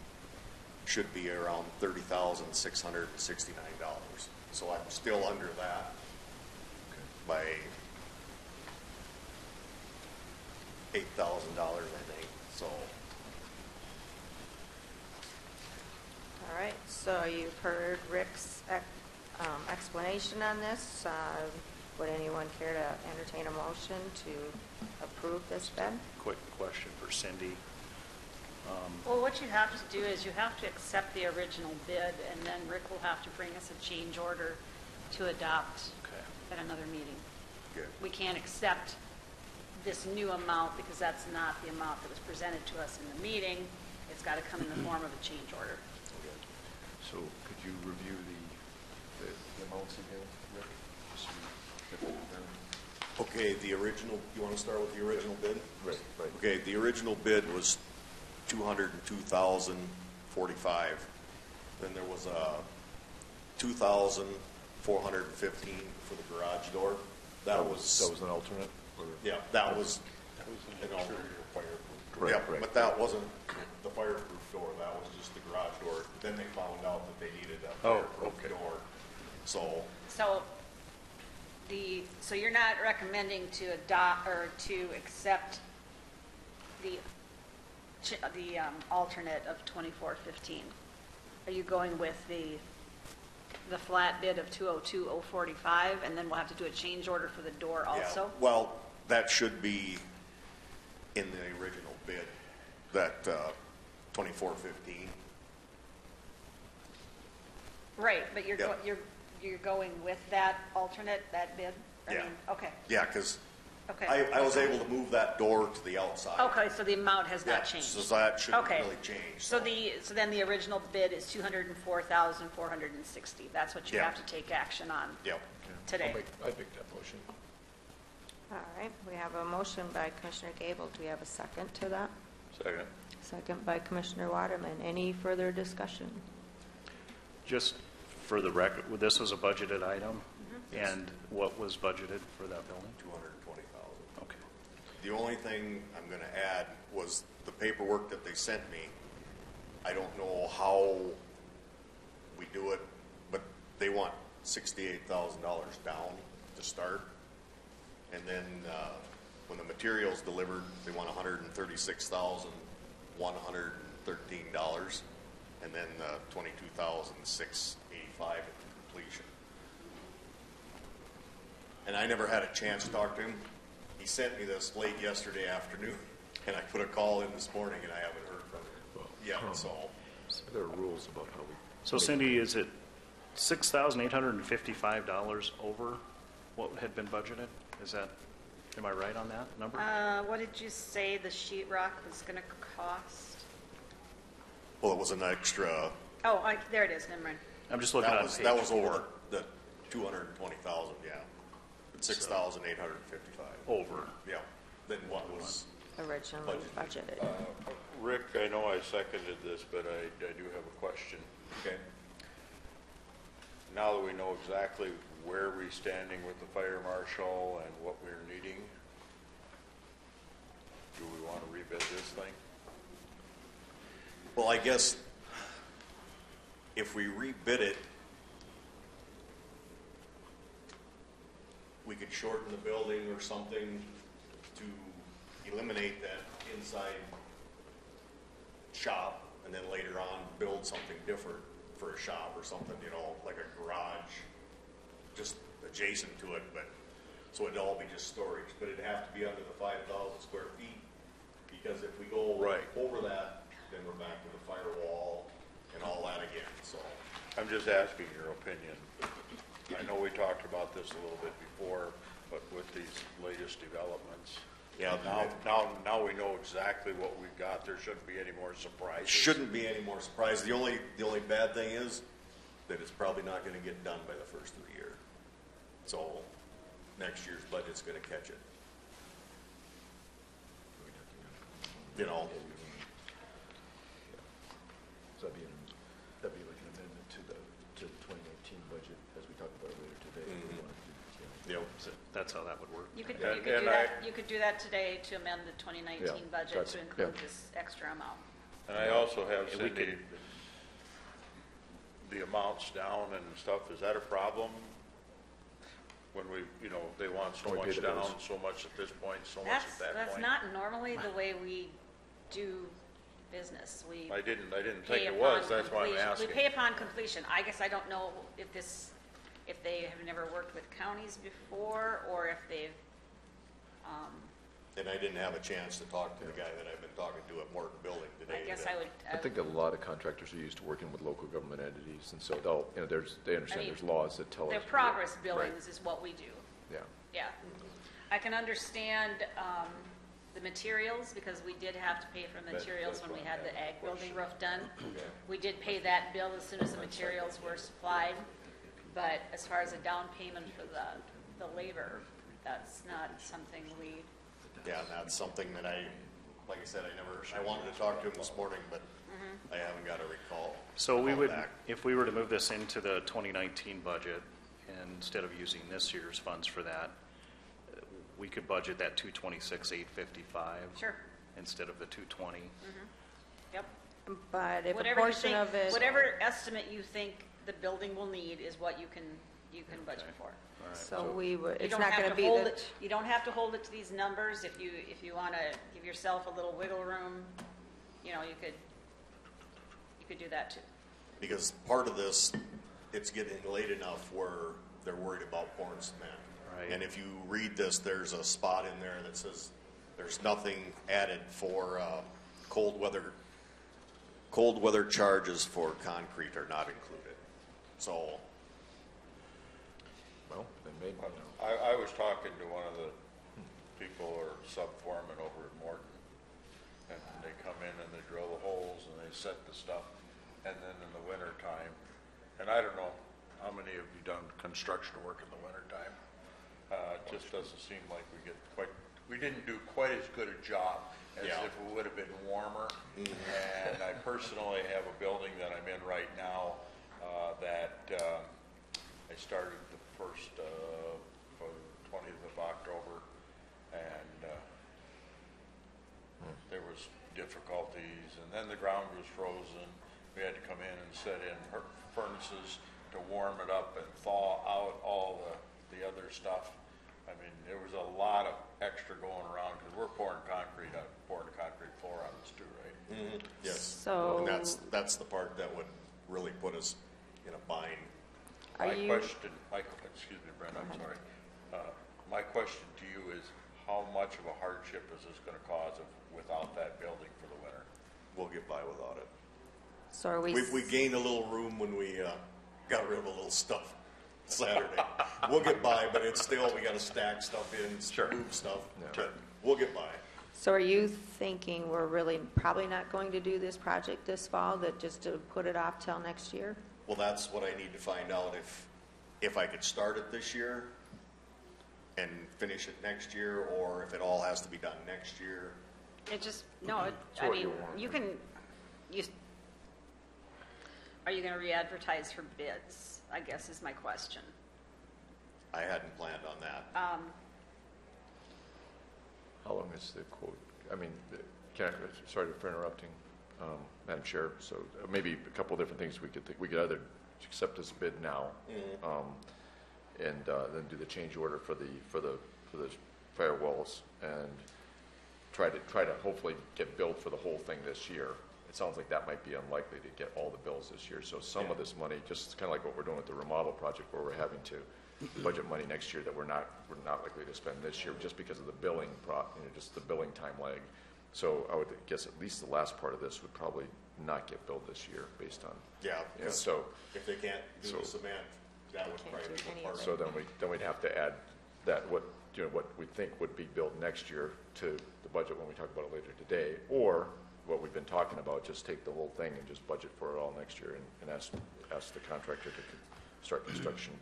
should be around $30,669. So I'm still under that by $8,000, I think, so. All right, so you've heard Rick's explanation on this. Would anyone care to entertain a motion to approve this bid? Quick question for Cindy. Well, what you have to do is you have to accept the original bid, and then Rick will have to bring us a change order to adopt Okay. at another meeting. Good. We can't accept this new amount because that's not the amount that was presented to us in the meeting. It's got to come in the form of a change order. So could you review the amounts again, Rick? Just so we get that down. Okay, the original, you want to start with the original bid? Right. Okay, the original bid was $202,045. Then there was a $2,415 for the garage door. That was an alternate? Or? yeah, that was an alternate. Correct, Yeah, correct. but that wasn't the fireproof door. That was just the garage door. Then they found out that they needed a Oh, fireproof okay. door. So So you're not recommending to adopt or to accept the alternate of 2415? Are you going with the flat bid of 202,045, and then we'll have to do a change order for the door yeah, also? well, that should be in the original bid. That 2415. Right, but you're Yeah. you're going with that alternate, that bid? I Yeah. mean, okay, Yeah, because okay. I was able to move that door to the outside. Okay, so the amount has Yeah, not changed? so that shouldn't Okay. really change. So then the original bid is 204,460. That's what you Yeah. have to take action on Yep. today. I'd make that motion. All right, we have a motion by Commissioner Gable. Do we have a second to that? Second. Second by Commissioner Waterman. Any further discussion? Just for the record, this was a budgeted item, and what was budgeted for that building? 220,000. Okay. The only thing I'm going to add was the paperwork that they sent me. I don't know how we do it, but they want $68,000 down to start. And then when the material's delivered, they want $136,113, and then $22,685 at completion. And I never had a chance to talk to him. He sent me this late yesterday afternoon, and I put a call in this morning, and I haven't heard from him yet. So There are rules about how we. So Cindy, is it $6,855 over what had been budgeted? Is that, Am I right on that number? What did you say the sheetrock was gonna cost? Well, it was an extra, Oh, there it is, never mind. I'm just looking that on was, page that was over 4. the 220,000, yeah. 6,855. Over. Yeah, than what was, Originally budgeted. Rick, I know I seconded this, but I do have a question. okay. Now that we know exactly where we're standing with the fire marshal and what we're needing, do we want to rebid this thing? Well, I guess if we rebid it, we could shorten the building or something to eliminate that inside shop, and then later on build something different for a shop or something, you know, like a garage, just adjacent to it, but, so it'd all be just storage, but it'd have to be under the 5,000 square feet, because if we go Right. over that, then we're back to the firewall and all that again, so. I'm just asking your opinion. I know we talked about this a little bit before, but with these latest developments, Yeah, now we know exactly what we've got. There shouldn't be any more surprises. shouldn't be any more surprise. The only bad thing is that it's probably not gonna get done by the first of the year. So, next year's budget's gonna catch it. You know, So that'd be like an amendment to the 2019 budget, as we talked about earlier today. If we wanted to, you know, So that's how that would work. You could, And- you could do and that, you could do that today to amend the 2019 Yeah, budget that's- to include yeah. this extra amount. And I also have, And we Cindy, could- the amounts down and stuff, is that a problem? When we, you know, they want so When we pay much the down, bills. so much at this point, so much at that That's point? not normally the way we do business. We I didn't pay think it upon was, that's why I'm completion. asking. We pay upon completion. I guess I don't know if they have never worked with counties before, or if they've, and I didn't have a chance to talk to the guy that I've been talking to at Morton Building today. I guess that- I would. I think a lot of contractors are used to working with local government entities, and so they'll, you know, they understand I mean, there's laws that tell us. Their progress Right. billings is what we do. Yeah. Yeah. I can understand the materials, because we did have to pay for materials when we had the ag building roof done. We did pay that bill as soon as the materials were supplied, but as far as a down payment for the labor, that's not something we, Yeah, and that's something that like I said, I wanted to talk to him this morning, but I haven't got a recall. So we call would, back. if we were to move this into the 2019 budget, and instead of using this year's funds for that, we could budget that 226,855. Sure. Instead of the 220. yep. But if a Whatever you portion think, of it, whatever estimate you think the building will need is what you can budget Okay. for. All right. so we would, You it's don't not have going to to be hold the, it, you don't have to hold it to these numbers. If you want to give yourself a little wiggle room, you know, you could do that too. Because part of this, it's getting late enough where they're worried about pouring cement. Right. And if you read this, there's a spot in there that says there's nothing added for cold weather charges for concrete are not included. So, Well, then maybe, you know. I was talking to one of the people or sub-foreman over at Morton, and they come in and they drill the holes and they set the stuff, and then in the winter time, and I don't know how many of you done construction work in the winter time. It just doesn't seem like we didn't do quite as good a job as Yeah. if it would have been warmer. And I personally have a building that I'm in right now that I started the first 20th of October, and there was difficulties, and then the ground was frozen. We had to come in and set in furnaces to warm it up and thaw out all the other stuff. I mean, there was a lot of extra going around because we're pouring concrete floor on this too, right? yes. So- And that's the part that would really put us in a bind. Are My you- question, excuse me, Brent, I'm sorry. My question to you is, how much of a hardship is this going to cause without that building for the winter? We'll get by without it. so are we, We gained a little room when we got rid of a little stuff Saturday. we'll get by, but it's still, we gotta stack stuff in, move stuff, but we'll get by. So are you thinking we're really probably not going to do this project this fall, that just to put it off till next year? Well, that's what I need to find out, if I could start it this year and finish it next year, or if it all has to be done next year. It just, no, I mean, you can, are you going to re-advertise for bids, I guess is my question. I hadn't planned on that. How long is the quote? I mean, sorry for interrupting, Madam Chair. So maybe a couple of different things we could think. We could either accept this bid now, and then do the change order for the firewalls, and try to hopefully get billed for the whole thing this year. It sounds like that might be unlikely to get all the bills this year. So some of this money, just kind of like what we're doing with the remodel project, where we're having to budget money next year that we're not likely to spend this year, just because of the billing just the billing time lag. So I would guess at least the last part of this would probably not get billed this year, based on so If they can't do the cement, that would Can't probably do be any the of part. it. so then we'd have to add that what we think would be billed next year to the budget when we talk about it later today, or what we've been talking about, just take the whole thing and just budget for it all next year, and ask the contractor to start construction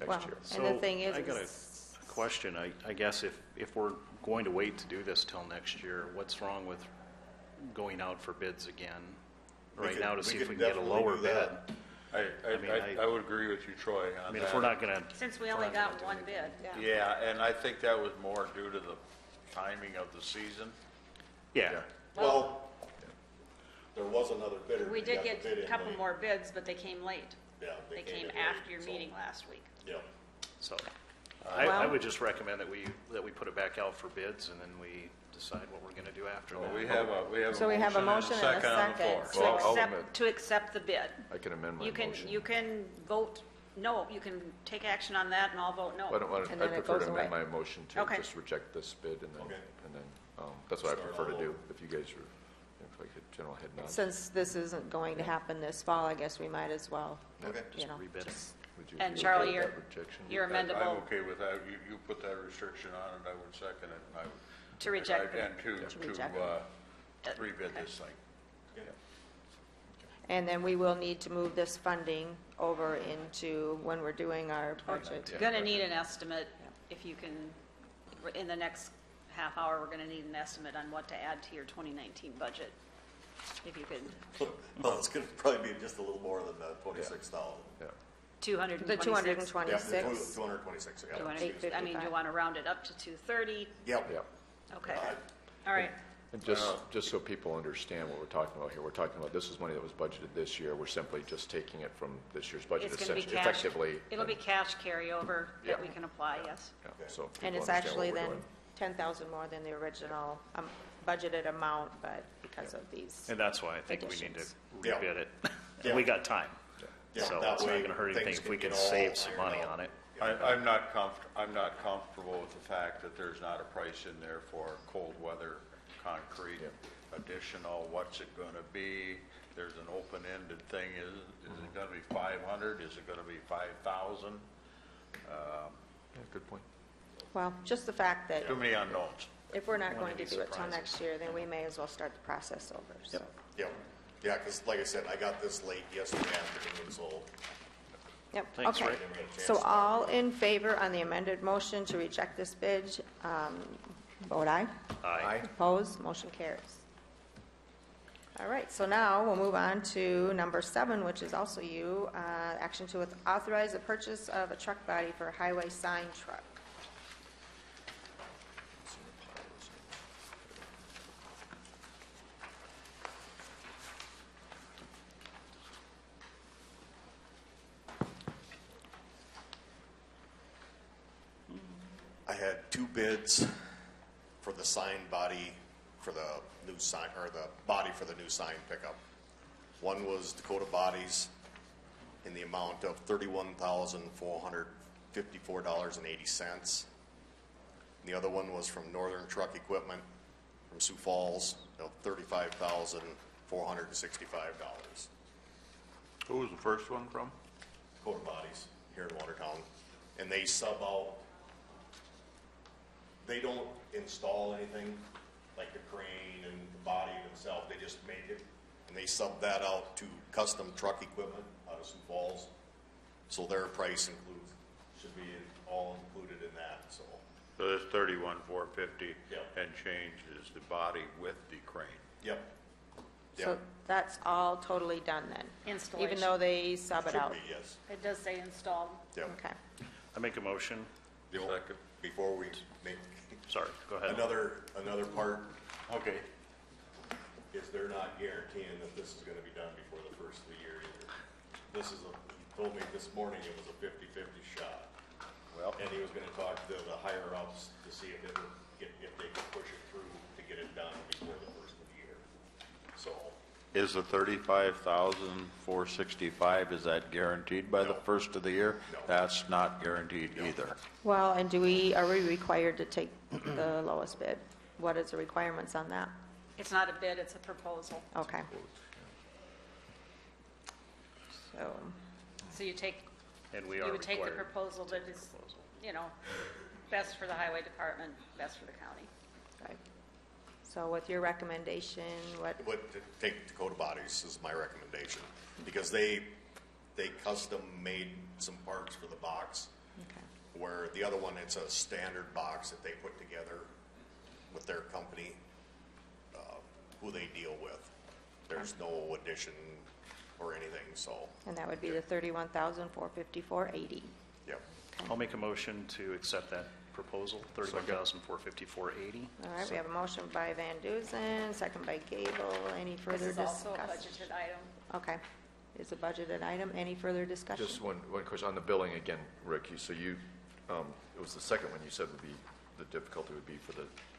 next year. And the thing is, I got a question. I guess if we're going to wait to do this till next year, what's wrong with going out for bids again right now to see if we can get a lower bid? I would agree with you, Troy, on that. I mean, if we're not going to, Since we only got one bid. Yeah, and I think that was more due to the timing of the season. yeah. Well, there was another bidder. We that did got the get bid a in couple late. more bids, but they came late. Yeah, They came in late, after your so- meeting last week. Yeah. So I would just recommend that we put it back out for bids, and then we decide what we're going to do after Well, that. we have a motion and a second on the floor. To Well, I'll accept, amend. to accept the bid. I can amend my You can, motion. you can vote no, you can take action on that and I'll vote no. And then I'd it prefer goes to amend away. my motion to Okay. just reject this bid, and then, Okay. that's what I Start prefer to all do, over. if you guys are, if I could, general head nod. since this isn't going to happen this fall, I guess we might as well, Okay. you know. Rebid it. just- Would you And agree Charlie, with you're- that rejection? You're I'm amendable okay with that. You put that restriction on it, I would second it. And I would- to reject And the, To reject rebid Okay. this thing. And then we will need to move this funding over into when we're doing our budget. Yeah. gonna need an estimate, if you can, in the next half hour, we're gonna need an estimate on what to add to your 2019 budget. If you could, Well, it's gonna probably be just a little more than the 26,000. Yeah. 226. The Yeah, 226. 226, I Do you got wanna- it. I mean, do you want to round it up to 230? Yep. Yeah. Okay, Uh, all right. And just so people understand what we're talking about here, we're talking about, this is money that was budgeted this year, we're simply just taking it from this year's budget, It's gonna be essentially, cash, effectively. it'll be cash carryover Yeah. that we can apply, yes. Yeah, so people And it's understand what actually we're then doing. 10,000 more than the original budgeted amount, but because of these. And that's why I think we need to Additions. Yeah. rebid it. Yeah. And we got time. Yeah, So that it's not way going to hurt anything things if we can can get all save some ironed money out. on it. I'm not comfortable with the fact that there's not a price in there for cold weather concrete additional. What's it going to be? There's an open-ended thing. Is it going to be 500? Is it going to be 5,000? Yeah, good point. Well, just the fact that Too many unknowns. if we're not One going of to these do it till surprises. next year, then we may as well start the process over, so. Yep. Yeah, because like I said, I got this late yesterday afternoon, so Yep, Thanks, okay. Rick. didn't get a chance So to- all in favor on the amended motion to reject this bid, vote aye. Aye. Opposed, motion carries. All right, so now we'll move on to number 7, which is also you, action to authorize the purchase of a truck body for a highway sign truck. I had 2 bids for the sign body for the new sign, or the body for the new sign pickup. One was Dakota Bodies in the amount of $31,454.80. The other one was from Northern Truck Equipment from Sioux Falls of $35,465. Who was the first one from? Dakota Bodies here in Watertown. and they sub out. They don't install anything like the crane and the body themselves. They just make it, and they sub that out to custom truck equipment out of Sioux Falls. So their price should be all included in that. So So this 31,450 Yep. and change is the body with the crane. yep. So Yep. that's all totally done then? Installation. Even though they sub it Should out? be, yes. It does say installed. Yep. Okay. I make a motion. Second. Before we make Sorry, go ahead. another part Okay. is they're not guaranteeing that this is going to be done before the first of the year either. He told me this morning it was a 50-50 shot. Well, And he was going to talk to the higher ups to see if they could push it through to get it done before the first of the year. So, is the 35,465, is that guaranteed by the No. first of the year? No. That's not guaranteed either. Well, and are we required to take the lowest bid? What is the requirements on that? It's not a bid, it's a proposal. Okay. So, So you take, And we you are would take the required. proposal that is, you know, best for the highway department, best for the county. right. So with your recommendation, what, but to take Dakota Bodies is my recommendation because they custom made some parts for the box. okay. Where the other one, it's a standard box that they put together with their company, who they deal with. There's no addition or anything, so, And that would be the 31,454.80. yep. I'll make a motion to accept that proposal, 31,454.80. All right, we have a motion by Van Duzen, second by Gable. Any further This is also a discussion? budgeted item. Okay. It's a budgeted item. Any further discussion? Just one question on the billing again, Rick. So you, it was the second one you said would be, the difficulty would be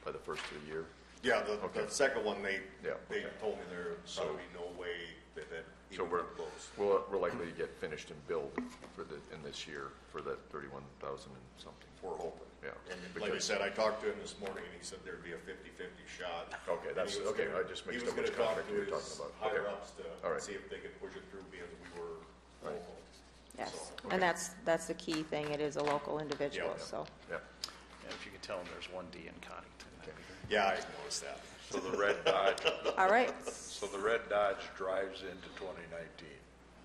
by the first of the year? Yeah, Okay. the second one, they okay. told me there's probably no way that So even we're close. likely to get finished and billed in this year for that 31,000 and something. We're hoping. Yeah. And like I said, I talked to him this morning, and he said there'd be a 50-50 shot. Okay, And that's- he was okay, gonna- I just mixed he was up which gonna talk contract to you were his talking about. higher Okay. ups All right. to see if they could push it through because we were Right. local. Yes, So, and that's the key thing. It is a local individual, Yeah. so. Yeah. And if you can tell them there's one D in Connington. that'd be great. yeah, I noticed that. So the red Dodge, All right. so the red Dodge drives into 2019.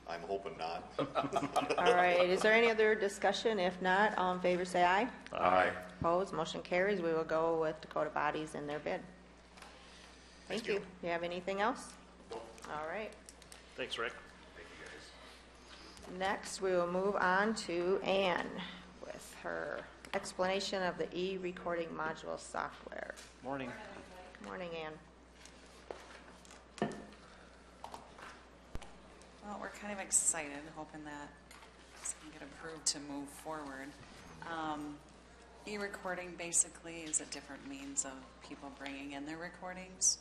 I'm hoping not. All right. Is there any other discussion? If not, all in favor say aye. Aye. Opposed, motion carries. We will go with Dakota Bodies in their bid. Thank you. You have anything else? All right. Thanks, Rick. Next, we will move on to Ann with her explanation of the e-recording module software. Morning. Good morning, Ann. Well, we're kind of excited, hoping that this can get approved to move forward. E-recording basically is a different means of people bringing in their recordings.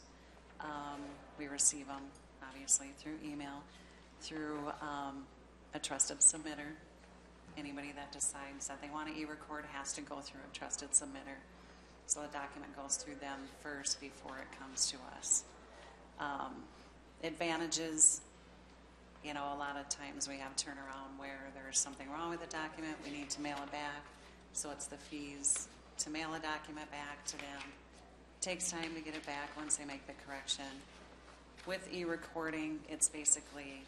We receive them, obviously, through email, through a trusted submitter. Anybody that decides that they want to e-record has to go through a trusted submitter. So the document goes through them first before it comes to us. Advantages, you know, a lot of times we have turnaround where there's something wrong with the document, we need to mail it back. So it's the fees to mail a document back to them. Takes time to get it back once they make the correction. With e-recording, it's basically,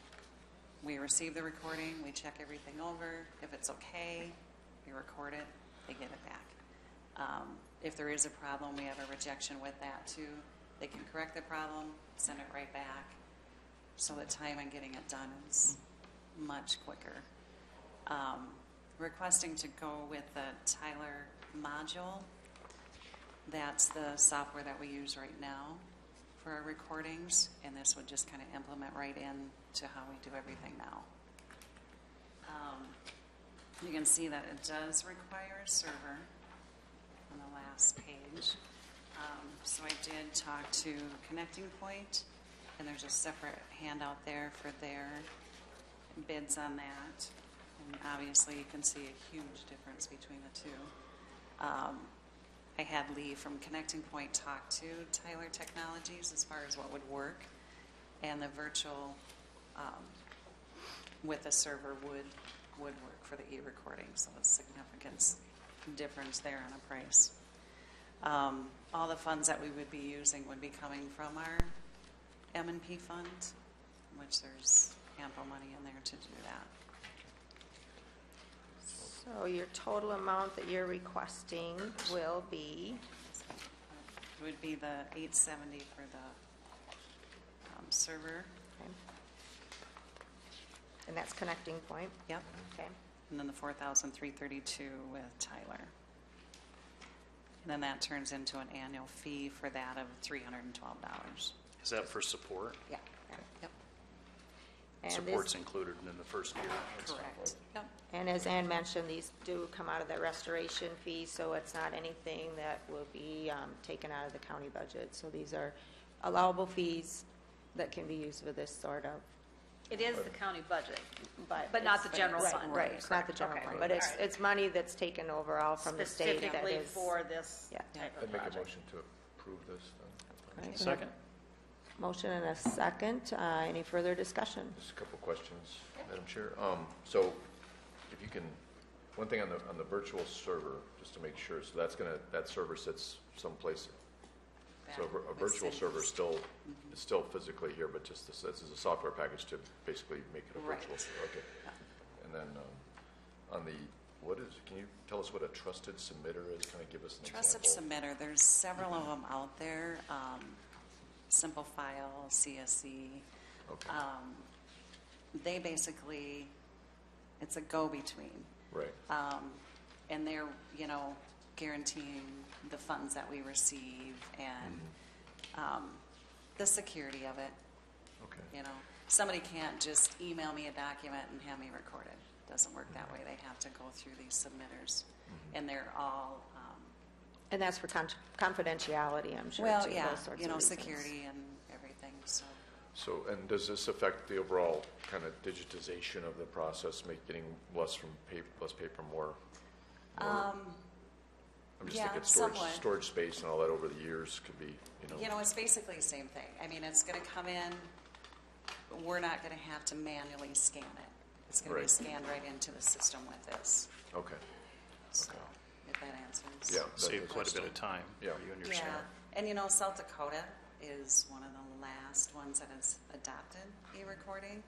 we receive the recording, we check everything over. If it's okay, we record it, they get it back. If there is a problem, we have a rejection with that too. They can correct the problem, send it right back. So the time on getting it done is much quicker. Requesting to go with the Tyler module. That's the software that we use right now for our recordings, and this would just kind of implement right in to how we do everything now. You can see that it does require a server on the last page. So I did talk to Connecting Point, and there's a separate handout there for their bids on that. And obviously you can see a huge difference between the two. I had Lee from Connecting Point talk to Tyler Technologies as far as what would work, and the virtual with a server would would work for the e-recording, so a significant difference there on a price. All the funds that we would be using would be coming from our M&P fund, which there's ample money in there to do that. So your total amount that you're requesting will be, It would be the $870 for the server. okay. And that's Connecting Point, Yep. okay. And then the $4,332 with Tyler. And then that turns into an annual fee for that of $312. Is that for support? Yeah. Yep. And Support's this, included in the first year. That's- Correct. Yep. and as Ann mentioned, these do come out of the restoration fee, so it's not anything that will be taken out of the county budget. So these are allowable fees that can be used for this sort of, It is the county budget, but. but not the it's- general right, fund. Right, it's not the general Okay. fund, but it's, All right. it's money that's taken overall from the state that Specifically is. for this Yeah. type of I'd make a project. motion to approve this then. Okay. Second? Motion and a second. Any further discussion? Just a couple questions, Madam Chair. So if you can, one thing on the virtual server, just to make sure, so that server sits someplace. So a virtual server is still physically here, but just this is a software package to basically make it a virtual Right. server. Okay. And then on the, can you tell us what a trusted submitter is? Kind of give us an Trusted example. submitter, there's several of them out there. Simple File, CSE. Okay. They basically, it's a go-between. Right. And they're, guaranteeing the funds that we receive and the security of it. Okay. Somebody can't just email me a document and have me record it. Doesn't work that way. They have to go through these submitters, and they're all And that's for confidentiality, I'm sure. well, too, yeah, those sorts of reasons. security and everything. So So, and does this affect the overall kind of digitization of the process, getting less paper, more? I'm just yeah, thinking somewhat. storage space and all that over the years could be, it's basically the same thing. I mean, it's going to come in. We're not going to have to manually scan it. It's going to be Right. scanned right into the system with this. Okay. So, if that answers. Yeah. Save quite a bit of time Yeah. for you and your Yeah, staff. and South Dakota is one of the last ones that has adopted e-recording.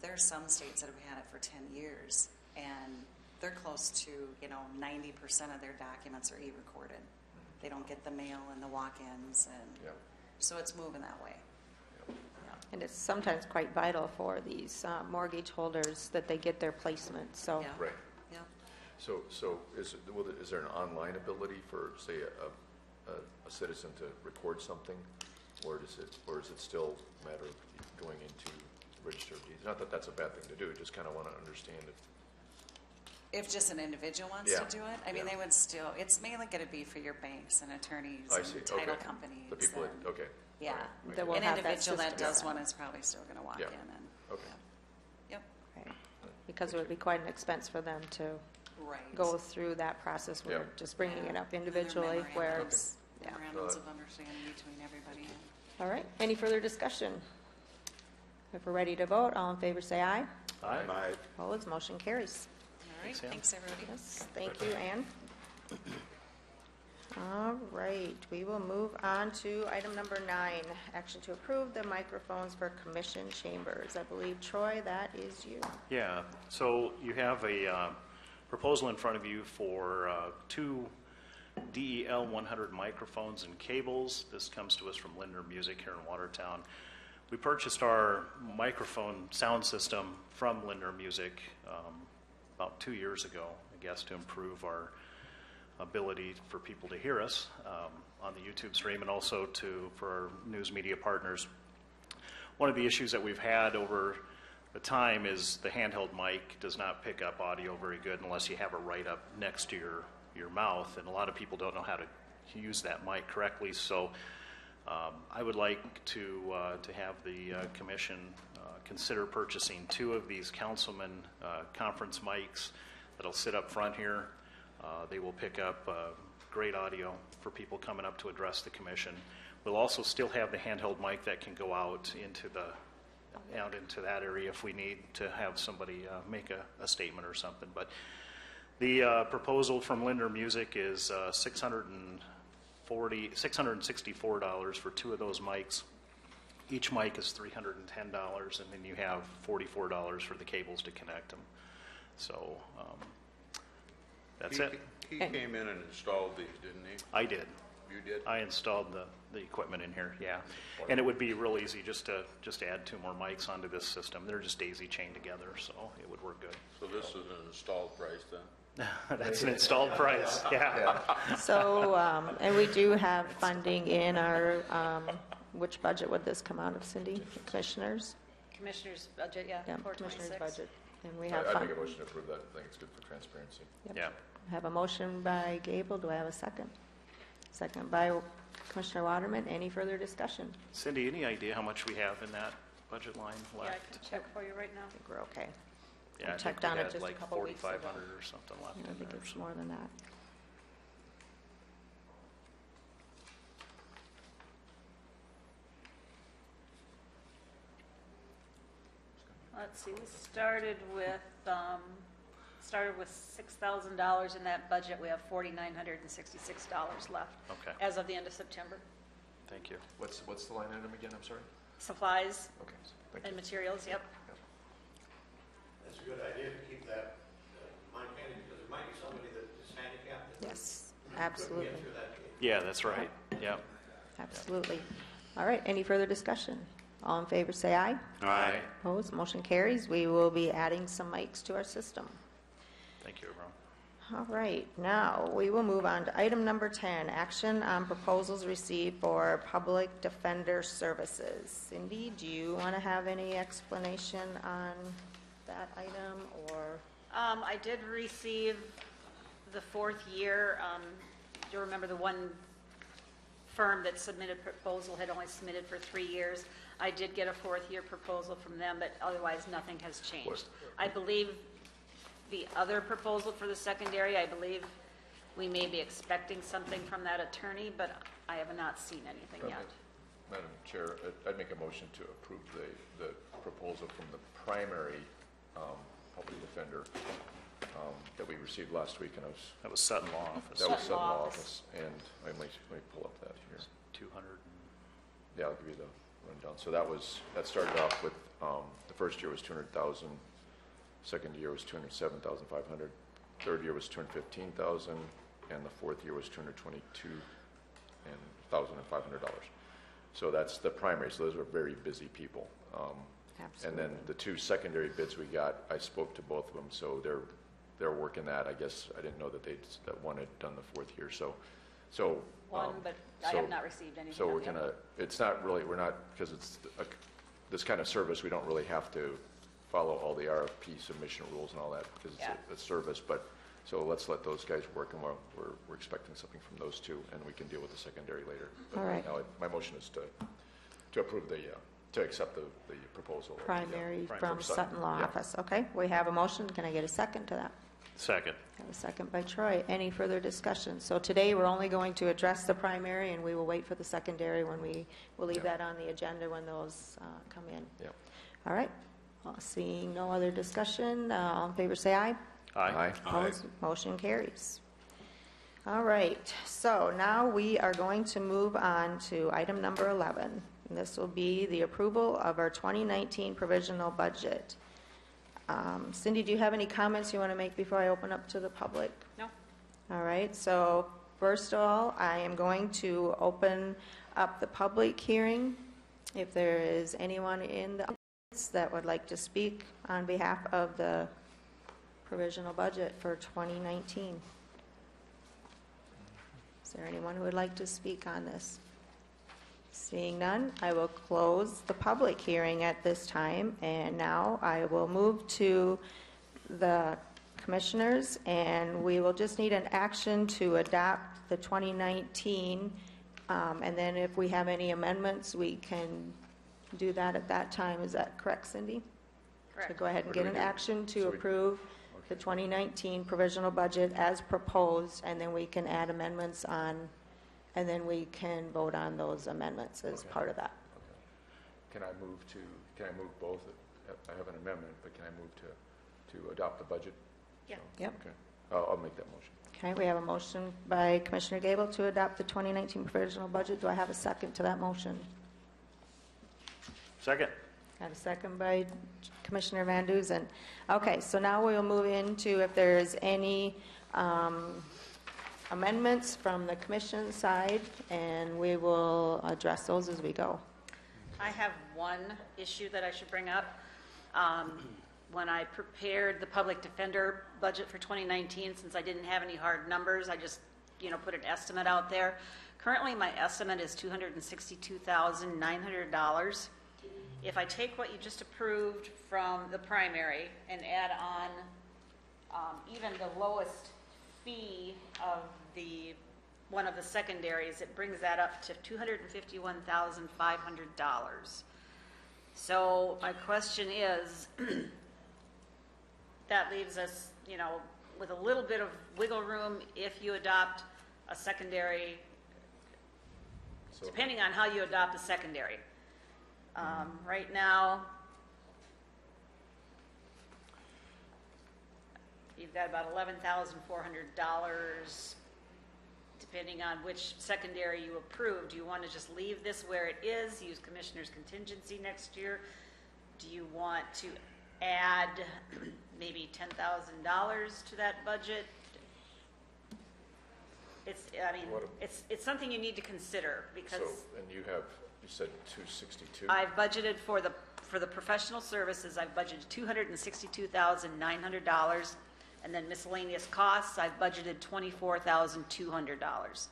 There's some states that have had it for 10 years, and they're close to 90% of their documents are e-recorded. They don't get the mail and the walk-ins, and Yeah. so it's moving that way. Yeah. And it's sometimes quite vital for these mortgage holders that they get their placement, so. Yeah. Right. Yeah. So is there an online ability for, say, a citizen to record something, or is it still a matter of going into register of deeds? Not that that's a bad thing to do. Just kind of want to understand it. If just an individual wants Yeah. to do it, I mean, Yeah. they would still, it's mainly going to be for your banks and attorneys I see. and title Okay. companies. The people and- that, okay. Yeah. All right. That will An have that individual that system does set. one is probably still going to walk Yeah. in and. Okay. Yep. Right. Because it would be quite an expense for them to Right. go through that process. We're Yeah. just bringing it up And individually there are where, memorandums- yeah. Memorandums of understanding between everybody. All right, any further discussion? If we're ready to vote, all in favor say aye. Aye. Opposed, motion carries. All right, Ann. thanks, everybody. Yes, thank you, Ann. All right, we will move on to item number 9, action to approve the microphones for commission chambers. I believe, Troy, that is you. Yeah, so you have a proposal in front of you for 2 DEL 100 microphones and cables. This comes to us from Lindner Music here in Watertown. We purchased our microphone sound system from Lindner Music about 2 years ago, I guess, to improve our ability for people to hear us on the YouTube stream, and also for our news media partners. One of the issues that we've had over the time is the handheld mic does not pick up audio very good unless you have it right up next to your mouth, and a lot of people don't know how to use that mic correctly. So I would like to have the commission consider purchasing 2 of these councilman conference mics that'll sit up front here. They will pick up great audio for people coming up to address the commission. We'll also still have the handheld mic that can go out into the out into that area if we need to have somebody make a statement or something. But the proposal from Linder Music is $664 for 2 of those mics. Each mic is $310, and then you have $44 for the cables to connect them. So that's it. He came in and installed these, didn't he? I did. You did? I installed the equipment in here, yeah. And it would be real easy just to add 2 more mics onto this system. They're just daisy chained together, so it would work good. So this is an installed price then? That's an installed price, yeah. So, and we do have funding in our, which budget would this come out of, Cindy? Commissioners? Commissioner's budget, yeah, Yeah, 426. Commissioners' budget. And we have I'd fund. make a motion to approve that. I think it's good for transparency. Yep. Yeah. Have a motion by Gable. Do I have a second? Second by Commissioner Waterman. Any further discussion? Cindy, any idea how much we have in that budget line Yeah, I left? can check for you right now. I think we're okay. Yeah, I think checked we on it had just a like couple weeks ago. 4,500 or something left I in think there. it's more than that. Let's see, we started with $6,000 in that budget. We have $4,966 left. Okay. As of the end of September. Thank you. What's the line item again? I'm sorry. Supplies Okay, thank and you. materials, yep. That's a good idea to keep that mind handy, because there might be somebody that is handicapped. that Yes, couldn't absolutely. get through that gate. Yeah, that's right. Yeah. Absolutely. All right, any further discussion? All in favor, say aye. Aye. Opposed, motion carries. We will be adding some mics to our system. Thank you, everyone. All right, now we will move on to item number 10, action on proposals received for public defender services. Cindy, do you want to have any explanation on that item, or? I did receive the 4th year. Do you remember the one firm that submitted proposal had only submitted for 3 years? I did get a 4th year proposal from them, but otherwise nothing has changed. I believe the other proposal for the secondary, I believe we may be expecting something from that attorney, but I have not seen anything yet. Madam Chair, I'd make a motion to approve the proposal from the primary public defender that we received last week, and That was Sutton Law Office. that was Sutton Sutton Law Law Office. Office. And let me pull up that here. 200. Yeah, I'll give you the rundown. So that started off with, the first year was 200,000, second year was 207,500, third year was 215,000, and the 4th year was $222,500. So that's the primary. So those are very busy people. And then the 2 secondary bids we got, I spoke to both of them, so they're working that. I guess I didn't know that one had done the 4th year. So One, but I have not received anything. So on we're the gonna, other. it's not really, we're not, because it's this kind of service, we don't really have to follow all the RFP submission rules and all that, because it's Yeah. a service, but, so let's let those guys work, and we're expecting something from those 2, and we can deal with the secondary later. But All right. now, my motion is to approve to accept the proposal. of the, Primary from Sutton Law Yeah. Office. Okay, we have a motion. Can I get a second to that? Second. Have a second by Troy. Any further discussion? So today, we're only going to address the primary, and we will wait for the secondary when we'll leave Yeah. that on the agenda when those come in. Yeah. All right. Well, seeing no other discussion, all in favor say aye. Aye. Opposed? Motion carries. All right, so now we are going to move on to item number 11. And this will be the approval of our 2019 provisional budget. Cindy, do you have any comments you want to make before I open up to the public? No? All right, so first of all, I am going to open up the public hearing. If there is anyone in the audience that would like to speak on behalf of the provisional budget for 2019. Is there anyone who would like to speak on this? Seeing none, I will close the public hearing at this time, and now I will move to the commissioners, and we will just need an action to adopt the 2019, and then if we have any amendments, we can do that at that time. Is that correct, Cindy? Correct. So go ahead and What do get we an do? action to So we- approve the 2019 provisional budget as proposed, and then we can add amendments on, and then we can vote on those amendments as part of that. can I move both? I have an amendment, but can I move to adopt the budget? Yeah. Yep. Okay, I'll make that motion. Okay, we have a motion by Commissioner Gable to adopt the 2019 provisional budget. Do I have a second to that motion? Second. Got a second by Commissioner Van Duzen. Okay, so now we'll move into if there's any amendments from the commission side, and we will address those as we go. I have one issue that I should bring up. When I prepared the public defender budget for 2019, since I didn't have any hard numbers, I just, put an estimate out there. Currently, my estimate is $262,900. If I take what you just approved from the primary and add on even the lowest fee of one of the secondaries, it brings that up to $251,500. So my question is, that leaves us, with a little bit of wiggle room if you adopt a secondary, So, depending on how you adopt a secondary. Right now, you've got about $11,400, depending on which secondary you approve. Do you want to just leave this where it is, use commissioner's contingency next year? Do you want to add maybe $10,000 to that budget? It's something you need to consider, because and you said 262? I've budgeted for the professional services, I've budgeted $262,900, and then miscellaneous costs, I've budgeted $24,200.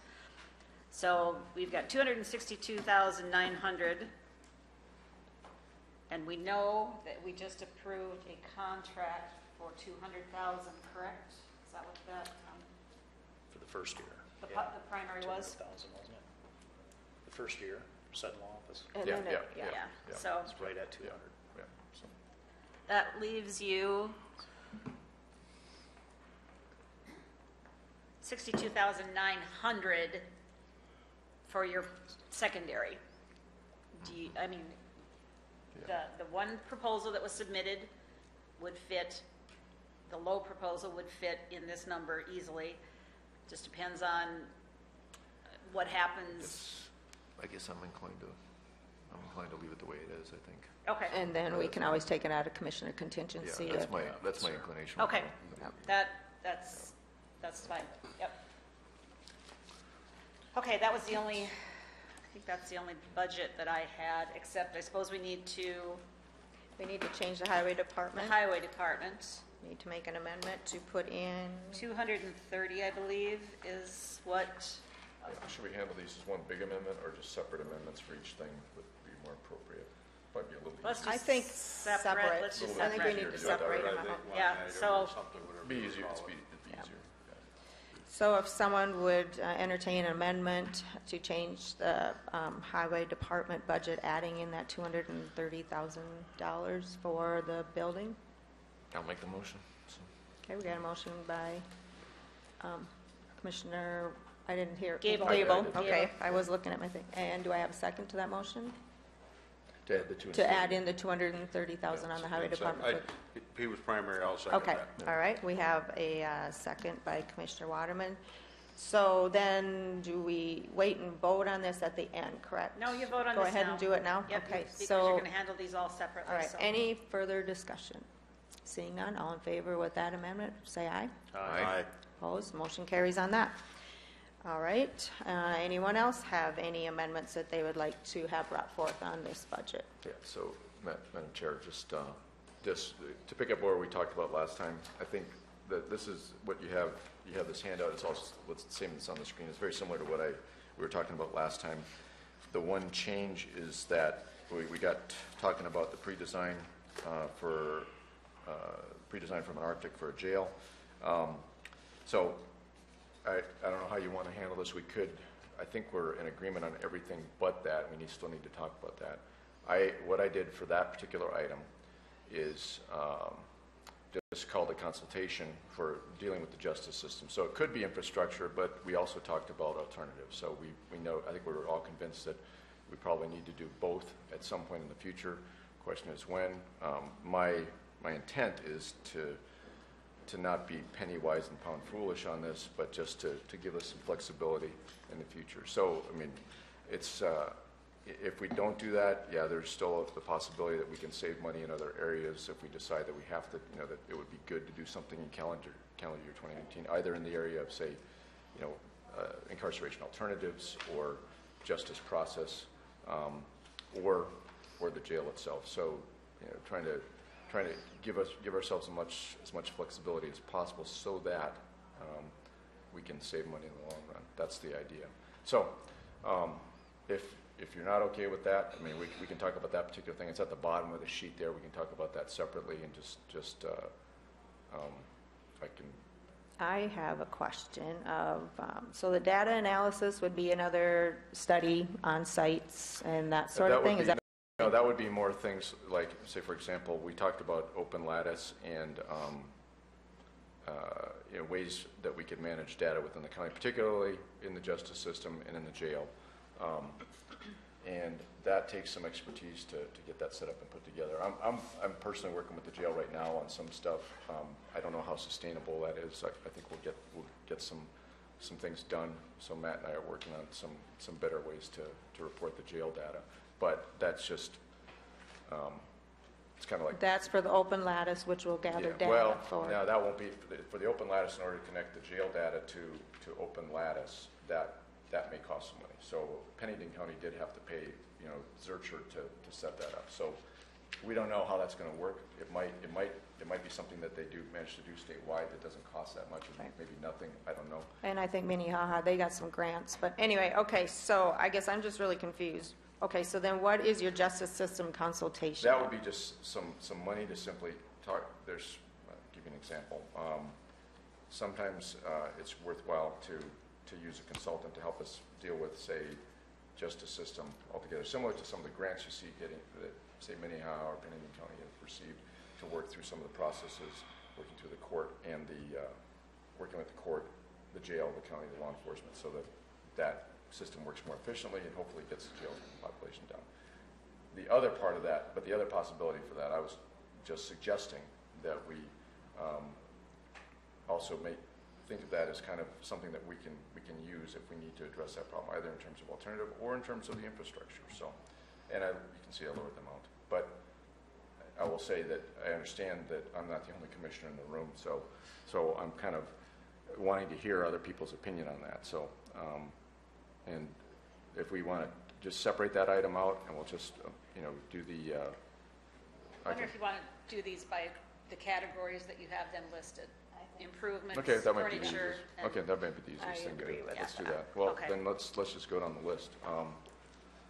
So we've got $262,900, and we know that we just approved a contract for $200,000, correct? Is that what that, For the first year. the primary was? 200,000, wasn't it? The first year, Sentinel office. And Yeah, then yeah, it- yeah. Yeah, so It's right at 200. Yeah, so, that leaves you $62,900 for your secondary. The one proposal that was submitted would fit, the low proposal would fit in this number easily. Just depends on what happens. I guess I'm inclined to leave it the way it is, I think. Okay, And then we can always take it out of commissioner contingency. Yeah, that's my inclination. okay, Yep. that's fine, yep. Okay, that's the only budget that I had, except I suppose we need to, We need to change the highway the department. highway department, Need to make an amendment to put in, 230, I believe, is what, Should we handle these as one big amendment, or just separate amendments for each thing would be more appropriate? Might be a little let's easier. just I think separate, let's just I think we separate. need to separate them out. Yeah, so- It'd be easier, it'd be Yeah. easier. So if someone would entertain an amendment to change the highway department budget, adding in that $230,000 for the building? I'll make the motion. So, Okay, we got a motion by Commissioner, I didn't hear. Gable. Gable, Gable. okay, I was looking at my thing. And do I have a second to that motion? To add the two. To add in the $230,000 on the highway department? He was primary, I'll second Okay, that. all right, we have a second by Commissioner Waterman. So then, do we wait and vote on this at the end, correct? No, you vote on Go this ahead now. and do it now? Yep, Okay, because you're so, going to handle these all separately. all right, so- any further discussion? Seeing none, all in favor with that amendment, say aye. Aye. Opposed, motion carries on that. All right, anyone else have any amendments that they would like to have brought forth on this budget? Yeah, so, Madam Chair, just to pick up where we talked about last time, I think that this is what you have this handout, it's also what's the same that's on the screen, it's very similar to what we were talking about last time. The one change is that we got talking about the pre-design from an Arctic for a jail. So I don't know how you want to handle this. I think we're in agreement on everything but that. We still need to talk about that. What I did for that particular item is just called a consultation for dealing with the justice system. So it could be infrastructure, but we also talked about alternatives. So we know, I think we're all convinced that we probably need to do both at some point in the future. Question is when. My intent is to not be penny wise and pound foolish on this, but just to give us some flexibility in the future. So, I mean, it's, if we don't do that, yeah, there's still the possibility that we can save money in other areas if we decide that we have to, you know, that it would be good to do something in calendar year 2019, either in the area of, say, you know, incarceration alternatives or justice process, or the jail itself. So, you know, trying to give ourselves as much flexibility as possible so that we can save money in the long run. That's the idea. So, if you're not okay with that, I mean, we can talk about that particular thing. It's at the bottom of the sheet there. We can talk about that separately and just I have a question of, so the data analysis would be another study on sites and that sort of thing? No, that would be more things like, say, for example, we talked about open lattice and you know, ways that we could manage data within the county, particularly in the justice system and in the jail. And that takes some expertise to get that set up and put together. I'm personally working with the jail right now on some stuff. I don't know how sustainable that is. I think we'll get some things done. So Matt and I are working on some better ways to report the jail data. But that's just, it's kind of like... That's for the open lattice, which will gather data well, for... no, that won't be, for the open lattice, in order to connect the jail data to open lattice, that may cost some money. So Pennington County did have to pay, you know, Zurcher to set that up. So we don't know how that's going to work. It might be something that they do manage to do statewide that doesn't cost that much, or maybe nothing. I don't know. And I think Minnehaha, they got some grants. But anyway, okay, so I guess I'm just really confused. Okay, so then what is your justice system consultation? That would be just some money to simply talk. There's, I'll give you an example. Sometimes it's worthwhile to use a consultant to help us deal with, say, justice system altogether, similar to some of the grants you see getting that, say, Minnehaha or Pennington County have received to work through some of the processes, working through the court and working with the court, the jail, the county, the law enforcement, so that system works more efficiently and hopefully gets the jail population down. The other part of that, but the other possibility for that, I was just suggesting that we also think of that as kind of something that we can use if we need to address that problem, either in terms of alternative or in terms of the infrastructure. So, and you can see I lowered the amount, but I will say that I understand that I'm not the only commissioner in the room, so I'm kind of wanting to hear other people's opinion on that. So, and if we want to just separate that item out, and we'll just you know, do the. I wonder if you want to do these by the categories that you have them listed. Improvements, okay, that might be the furniture. easiest. Okay, that might be the easiest thing to do. Let's do that. Well, Okay. then let's just go down the list.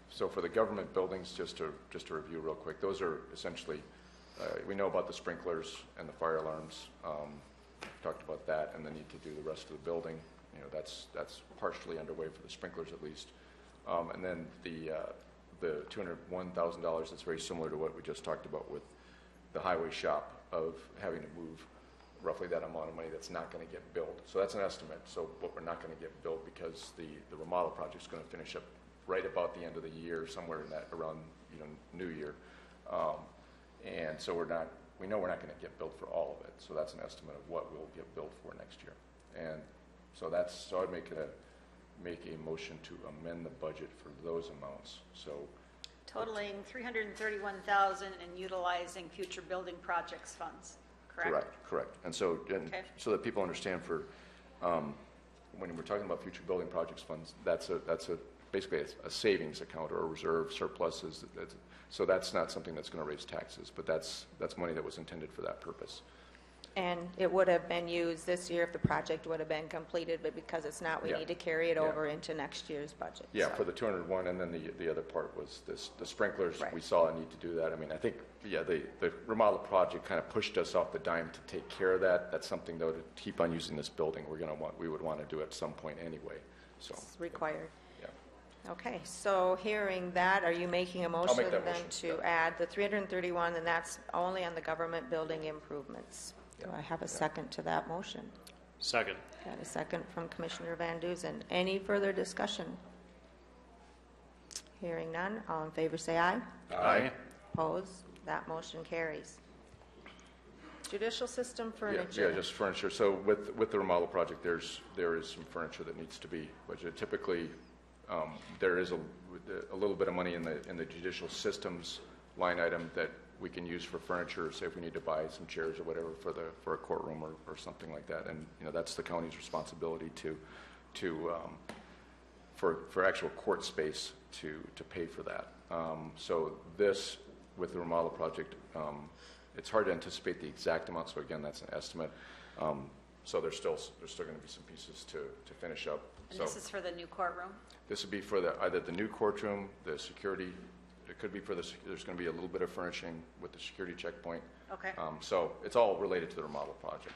So for the government buildings, just to review real quick, those are essentially, we know about the sprinklers and the fire alarms. Talked about that, and the need to do the rest of the building. You know, that's partially underway for the sprinklers at least. And then the $201,000, that's very similar to what we just talked about with the highway shop, of having to move roughly that amount of money that's not going to get billed. So that's an estimate. So what we're not going to get billed, because the remodel project is going to finish up right about the end of the year, somewhere in that around, you know, New Year, and so we know we're not going to get billed for all of it. So that's an estimate of what we'll get billed for next year. And so I'd make a motion to amend the budget for those amounts. So Totaling $331,000 and utilizing future building projects funds, correct? Correct. And so that people understand, for when we're talking about future building projects funds, that's basically a savings account or a reserve, surpluses. So that's not something that's going to raise taxes, but that's money that was intended for that purpose. And it would have been used this year if the project would have been completed, but because it's not, we Yeah. need to carry it Yeah. over into next year's budget. Yeah, so. for the 201, and then the other part was the sprinklers. Right. We saw a need to do that. I mean, I think, yeah, the remodel project kind of pushed us off the dime to take care of that. That's something, though, to keep on using this building. We would want to do at some point anyway. So It's required. yeah. Okay, so hearing that, are you making a motion make that then motion, to yeah. add the 331, and that's only on the government building improvements? Do I have a second to that motion? Second. Got a second from Commissioner Van Duzen. Any further discussion? Hearing none, all in favor say aye. Aye. Opposed? That motion carries. Judicial system Yeah, furniture. yeah, just furniture. So with the remodel project, there is some furniture that needs to be budgeted. Typically, there is a little bit of money in the judicial systems line item that we can use for furniture, say if we need to buy some chairs or whatever for a courtroom or something like that. And, that's the county's responsibility for actual court space to pay for that. So this, with the remodel project, it's hard to anticipate the exact amount, so again, that's an estimate. So there's still going to be some pieces to finish up. And So this is for the new courtroom? this would be for either the new courtroom, the security, it could be there's going to be a little bit of furnishing with the security checkpoint. Okay. So it's all related to the remodel project.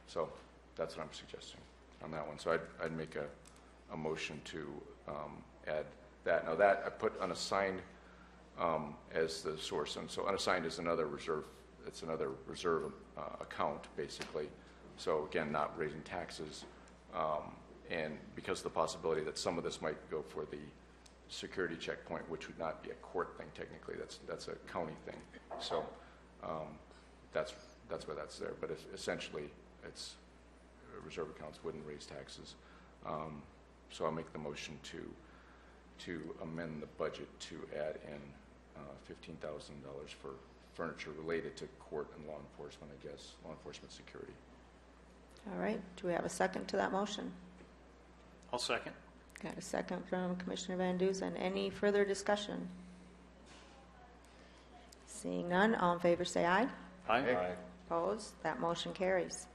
So that's what I'm suggesting on that one. So I'd make a motion to add that. Now that I put unassigned as the source, and so unassigned is another reserve. It's another reserve account basically. So again, not raising taxes, and because of the possibility that some of this might go for the security checkpoint, which would not be a court thing technically. That's a county thing. So that's why that's there. But essentially, it's reserve accounts wouldn't raise taxes. So I'll make the motion to amend the budget to add in $15,000 for furniture related to court and law enforcement, I guess, law enforcement security. All right, do we have a second to that motion? I'll second. Got a second from Commissioner Van Duzen. Any further discussion? Seeing none, all in favor say aye. Aye. Opposed? That motion carries.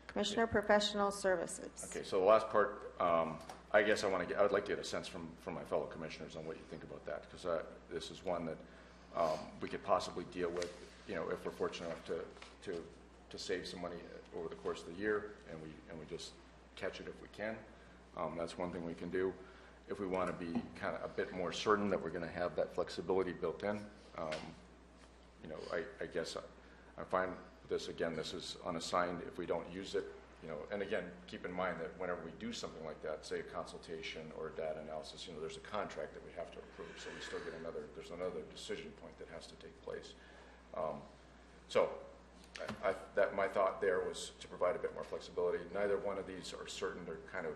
Commissioner Professional Services. Okay, so the last part, I guess I would like to get a sense from my fellow commissioners on what you think about that, because this is one that we could possibly deal with, if we're fortunate enough to save some money over the course of the year, and we just catch it if we can. That's one thing we can do. If we want to be kind of a bit more certain that we're going to have that flexibility built in, I guess I'm fine with this. Again, this is unassigned. If we don't use it, and again, keep in mind that whenever we do something like that, say a consultation or a data analysis, there's a contract that we have to approve. So we still get there's another decision point that has to take place. So my thought there was to provide a bit more flexibility. Neither one of these are certain. They're kind of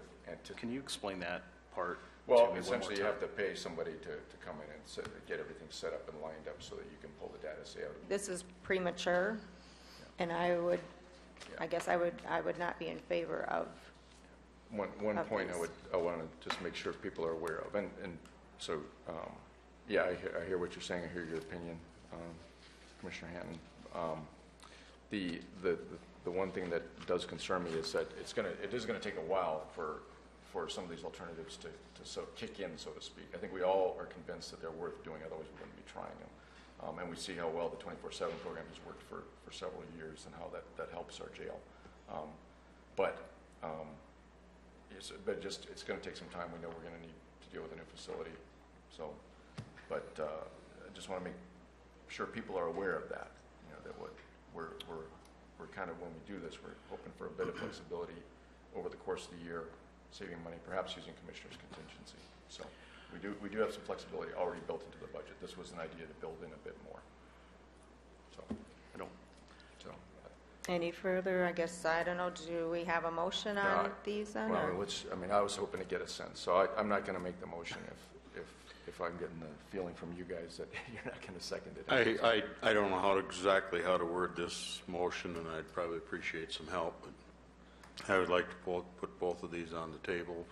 Can you explain that part? well, to me one more essentially, you time? have to pay somebody to come in and get everything set up and lined up so that you can pull the data, say, out of This is premature, and I guess I would not be in favor of. One of point these. I want to just make sure people are aware of, and so, yeah, I hear what you're saying. I hear your opinion, Commissioner Hanton. The one thing that does concern me is that it is going to take a while for some of these alternatives to kick in, so to speak. I think we all are convinced that they're worth doing, otherwise we wouldn't be trying them. And we see how well the 24/7 program has worked for several years and how that helps our jail. But it's going to take some time. We know we're going to need to deal with a new facility. So, but I just want to make sure people are aware of that. That what we're kind of, when we do this, we're hoping for a bit of flexibility over the course of the year, saving money, perhaps using commissioner's contingency. So we do have some flexibility already built into the budget. This was an idea to build in a bit more. So I don't. So. Any further, I guess, I don't know, do we have a motion on these then? Well, or- I was hoping to get a sense. So I'm not going to make the motion if I'm getting the feeling from you guys that you're not going to second it. I don't know exactly how to word this motion, and I'd probably appreciate some help, but I would like to put both of these on the table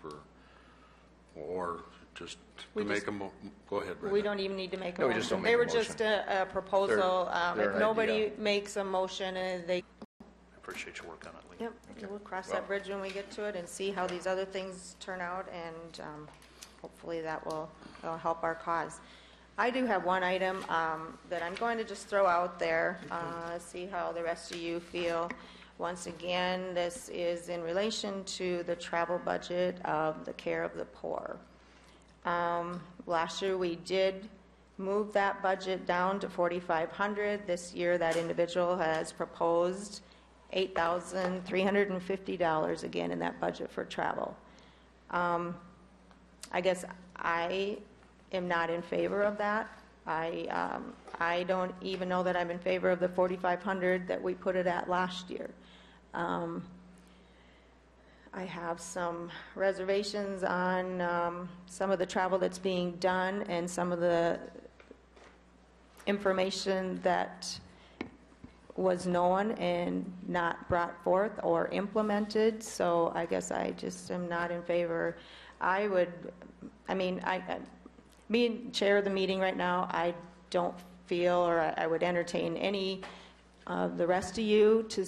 or just We to just- make go ahead, Brenda. We don't even need to make a No, we just motion. don't make They a were motion. just a proposal. They're If an nobody idea. makes a motion, they, I appreciate your work on it, Lee. yep, Okay. we'll cross Well- that bridge when we get to it and see how these other things turn out, and hopefully that'll help our cause. I do have one item that I'm going to just throw out there, see how the rest of you feel. Once again, this is in relation to the travel budget of the care of the poor. Last year, we did move that budget down to $4,500. This year, that individual has proposed $8,350 again in that budget for travel. I guess I am not in favor of that. I don't even know that I'm in favor of the 4,500 that we put it at last year. I have some reservations on some of the travel that's being done and some of the information that was known and not brought forth or implemented, so I guess I just am not in favor. Being chair of the meeting right now, I don't feel, or I would entertain any of the rest of you to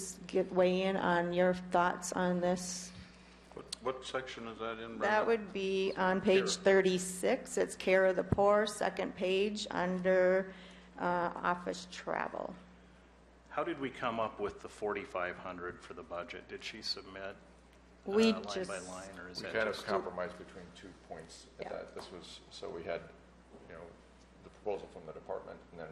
weigh in on your thoughts on this. What section is that in, Brenda? That would be on page 36. It's care of the poor, second page, under office travel. How did we come up with the 4,500 for the budget? Did she submit We line just, by line, or is We that kind of just? compromised between 2 points at Yeah. that. This was, so we had, the proposal from the department, and then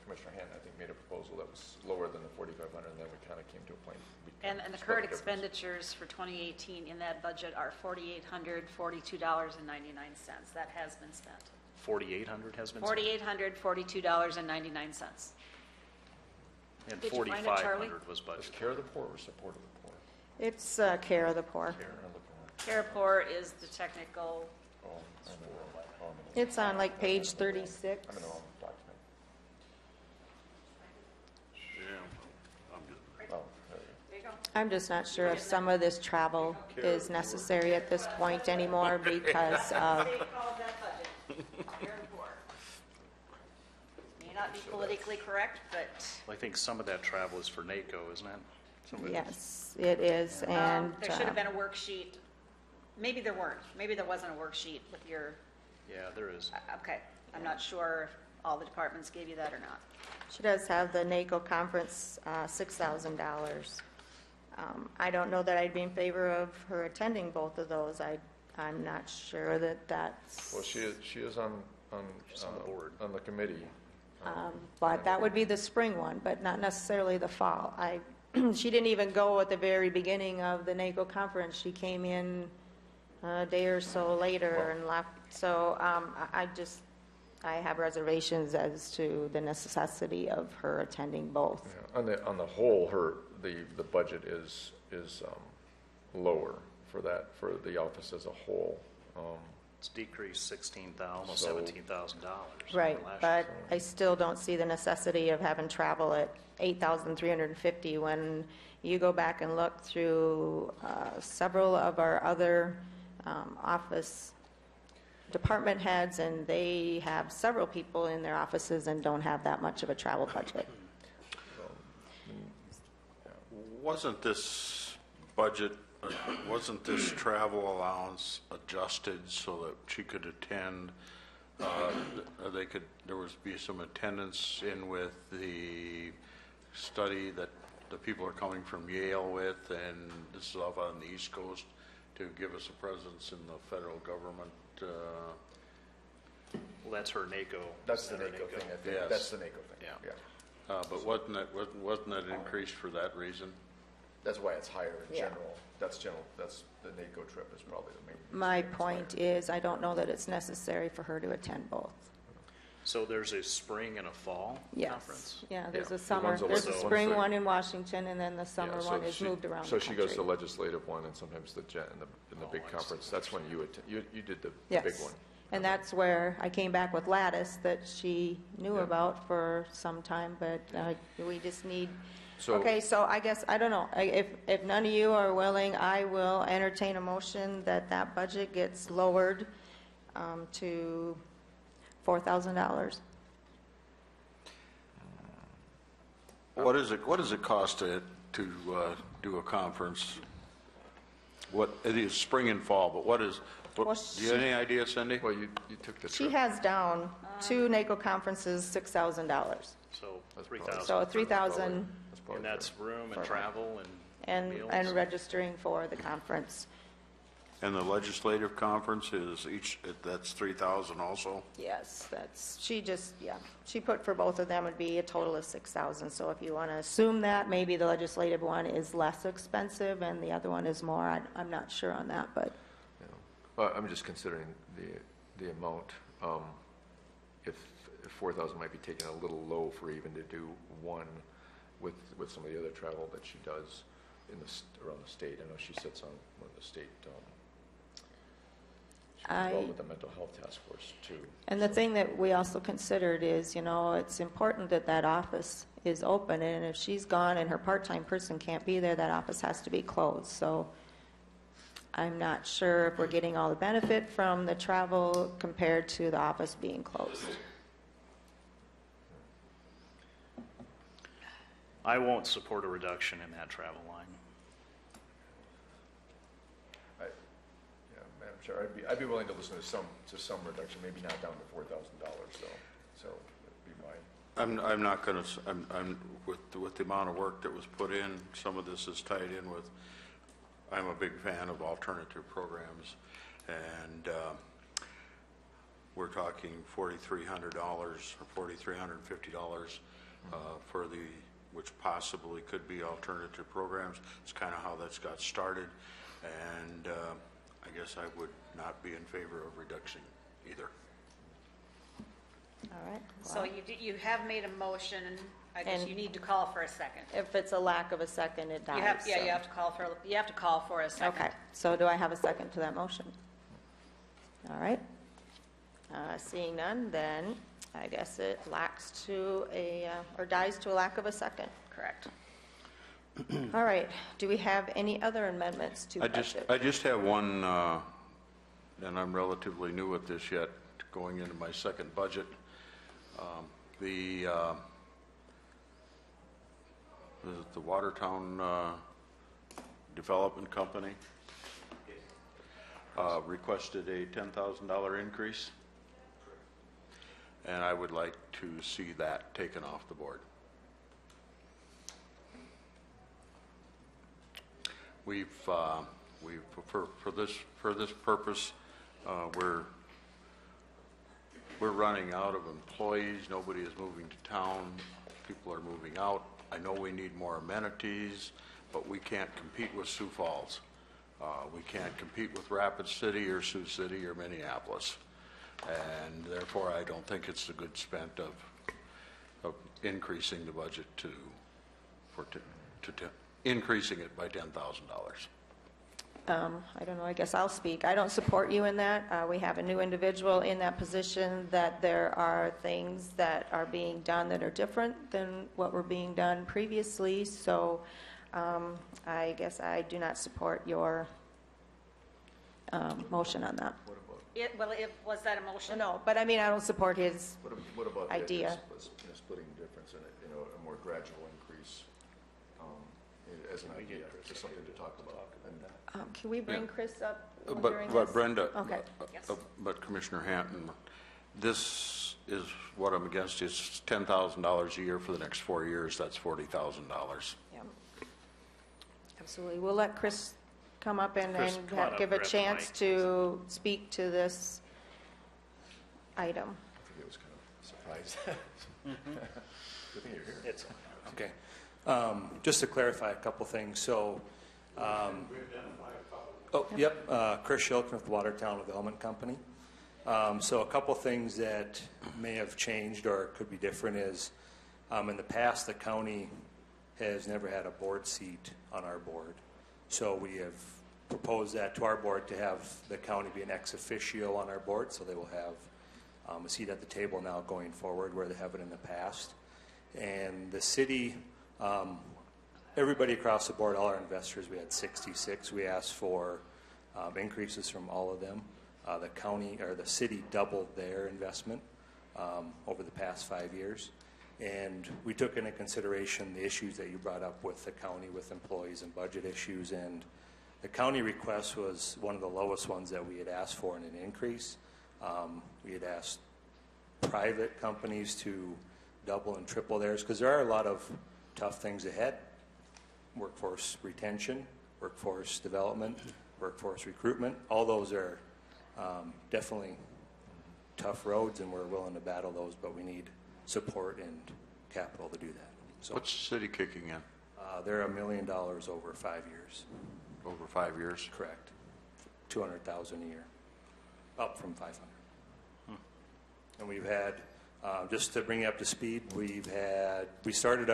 Commissioner Hand, I think, made a proposal that was lower than the 4,500, and then we kind of came to a point. And the split current difference. expenditures for 2018 in that budget are $4,842.99. That has been spent. 4,800 has been spent? $4,842.99. And Did you find it, Charlie? 4,500 was Was budgeted. care of the poor or support of the poor? it's care of the poor. Care of the poor. CarePoor is the technical, Oh, I'm in the wrong document. It's on like page 36. I'm in the wrong document. Yeah, I'm just, Oh, there we go. there you go. I'm just not sure if some of this travel is necessary at this point anymore because of, They called that budget, CarePoor. May not be politically correct, but Well, I think some of that travel is for NACO, isn't it? Some of it is. yes, it is, and there should have been a worksheet. Maybe there weren't. Maybe there wasn't a worksheet with your, Yeah, there is. okay. I'm not sure if all the departments gave you that or not. she does have the NACO conference, $6,000. I don't know that I'd be in favor of her attending both of those. I'm not sure that that's, Well, she is on, She's on the board. on the committee. but that would be the spring one, but not necessarily the fall. She didn't even go at the very beginning of the NACO conference. She came in a day or so later and left. So I have reservations as to the necessity of her attending both. Yeah, on the whole, the budget is lower for the office as a whole. It's decreased 16,000, almost So- $17,000. Right, from last but year. I still don't see the necessity of having travel at $8,350 when you go back and look through several of our other office department heads, and they have several people in their offices and don't have that much of a travel budget. wasn't this budget, wasn't this travel allowance adjusted so that she could attend? There was be some attendance in with the study that the people are coming from Yale with, and this is off on the East Coast, to give us a presence in the federal government. Well, that's her NACO. That's the her NACO thing, I think. Yes. That's the NACO thing, Yeah. yeah. But wasn't that increased for that reason? That's why it's higher in Yeah. general. That's the NACO trip is probably the main reason. My it's higher. point is, I don't know that it's necessary for her to attend both. So there's a spring and a fall Yes, conference? yeah, there's Yeah. a summer, one's a there's a little- spring one's a- one in Washington, and then the summer Yeah, so one is she- moved around the So she goes to the country. legislative one, and sometimes in the big I see. conference. That's when you did the big Yes, one. and that's where I came back with Lattice that she knew Yeah. about for some time, but we just need, So- okay, so I guess, I don't know, if none of you are willing, I will entertain a motion that budget gets lowered to $4,000. What does it cost to do a conference? It is spring and fall, but Well, do you have any idea, Cindy? Well, you took the She trip. has down two NACO conferences, $6,000. So That's 3,000. So 3,000 That's probably And that's fair. room For- and travel and meals? and registering for the conference. And the legislative conference is that's 3,000 also? Yes, she put for both of them would be a total of 6,000. So if you want to assume that, maybe the legislative one is less expensive and the other one is more. I'm not sure on that, but Yeah. Well, I'm just considering the amount. if 4,000 might be taken a little low for even to do one with some of the other travel that she does around the state. I know she sits on one of the state, she's involved with the mental health task force too. And the thing that we also considered is, it's important that that office is open, and if she's gone and her part-time person can't be there, that office has to be closed. So I'm not sure if we're getting all the benefit from the travel compared to the office being closed. I won't support a reduction in that travel line. Madam Chair, I'd be willing to listen to some reduction, maybe not down to $4,000 though. So that'd be my. I'm not going to, I'm with the amount of work that was put in, some of this is tied in with, I'm a big fan of alternative programs, and we're talking $4,300 or $4,350 for which possibly could be alternative programs. It's kind of how that's got started, and I guess I would not be in favor of reduction either. All right. So you have made a motion, and I guess And- you need to call for a second. If it's a lack of a second, it dies. You have, yeah, so. you have to call for a second. Okay, so do I have a second to that motion? All right. Seeing none, then I guess it lacks to or dies to a lack of a second. Correct. All right. Do we have any other amendments to budget? I just have one, and I'm relatively new at this yet, going into my second budget. The Watertown Development Company requested a $10,000 increase, and I would like to see that taken off the board. We've for this purpose, we're running out of employees. Nobody is moving to town. People are moving out. I know we need more amenities, but we can't compete with Sioux Falls. We can't compete with Rapid City or Sioux City or Minneapolis, and therefore I don't think it's a good spent of increasing the budget to increasing it by $10,000. I don't know, I guess I'll speak. I don't support you in that. We have a new individual in that position, that there are things that are being done that are different than what were being done previously. So I guess I do not support your motion on that. Was that a motion? No, but I mean, I don't support his What about the idea. splitting the difference in it, a more gradual increase as an idea, just something to talk about. Can we bring Chris up during But this? Brenda, Okay. Yes. but Commissioner Hanton, this is what I'm against, is $10,000 a year for the next 4 years. That's $40,000. Yeah. Absolutely. We'll let Chris come up and Chris, come on up, give a grab the chance mic. to speak to this item. I think it was kind of a surprise. Good thing you're here. It's Okay. Just to clarify a couple things, so, Chris Shilton with Watertown Development Company. So a couple things that may have changed or could be different is, in the past, the county has never had a board seat on our board. So we have proposed that to our board to have the county be an ex officio on our board, so they will have a seat at the table now going forward where they haven't in the past. And the city, everybody across the board, all our investors, we had 66. We asked for increases from all of them. The county or the city doubled their investment over the past 5 years. And we took into consideration the issues that you brought up with the county, with employees and budget issues. And the county request was one of the lowest ones that we had asked for in an increase. We had asked private companies to double and triple theirs, because there are a lot of tough things ahead. Workforce retention, workforce development, workforce recruitment, all those are definitely tough roads, and we're willing to battle those, but we need support and capital to do that. So What's the city kicking in? they're $1 million over 5 years. Over 5 years? Correct. $200,000 a year, up from $500. And we've had Just to bring you up to speed, we started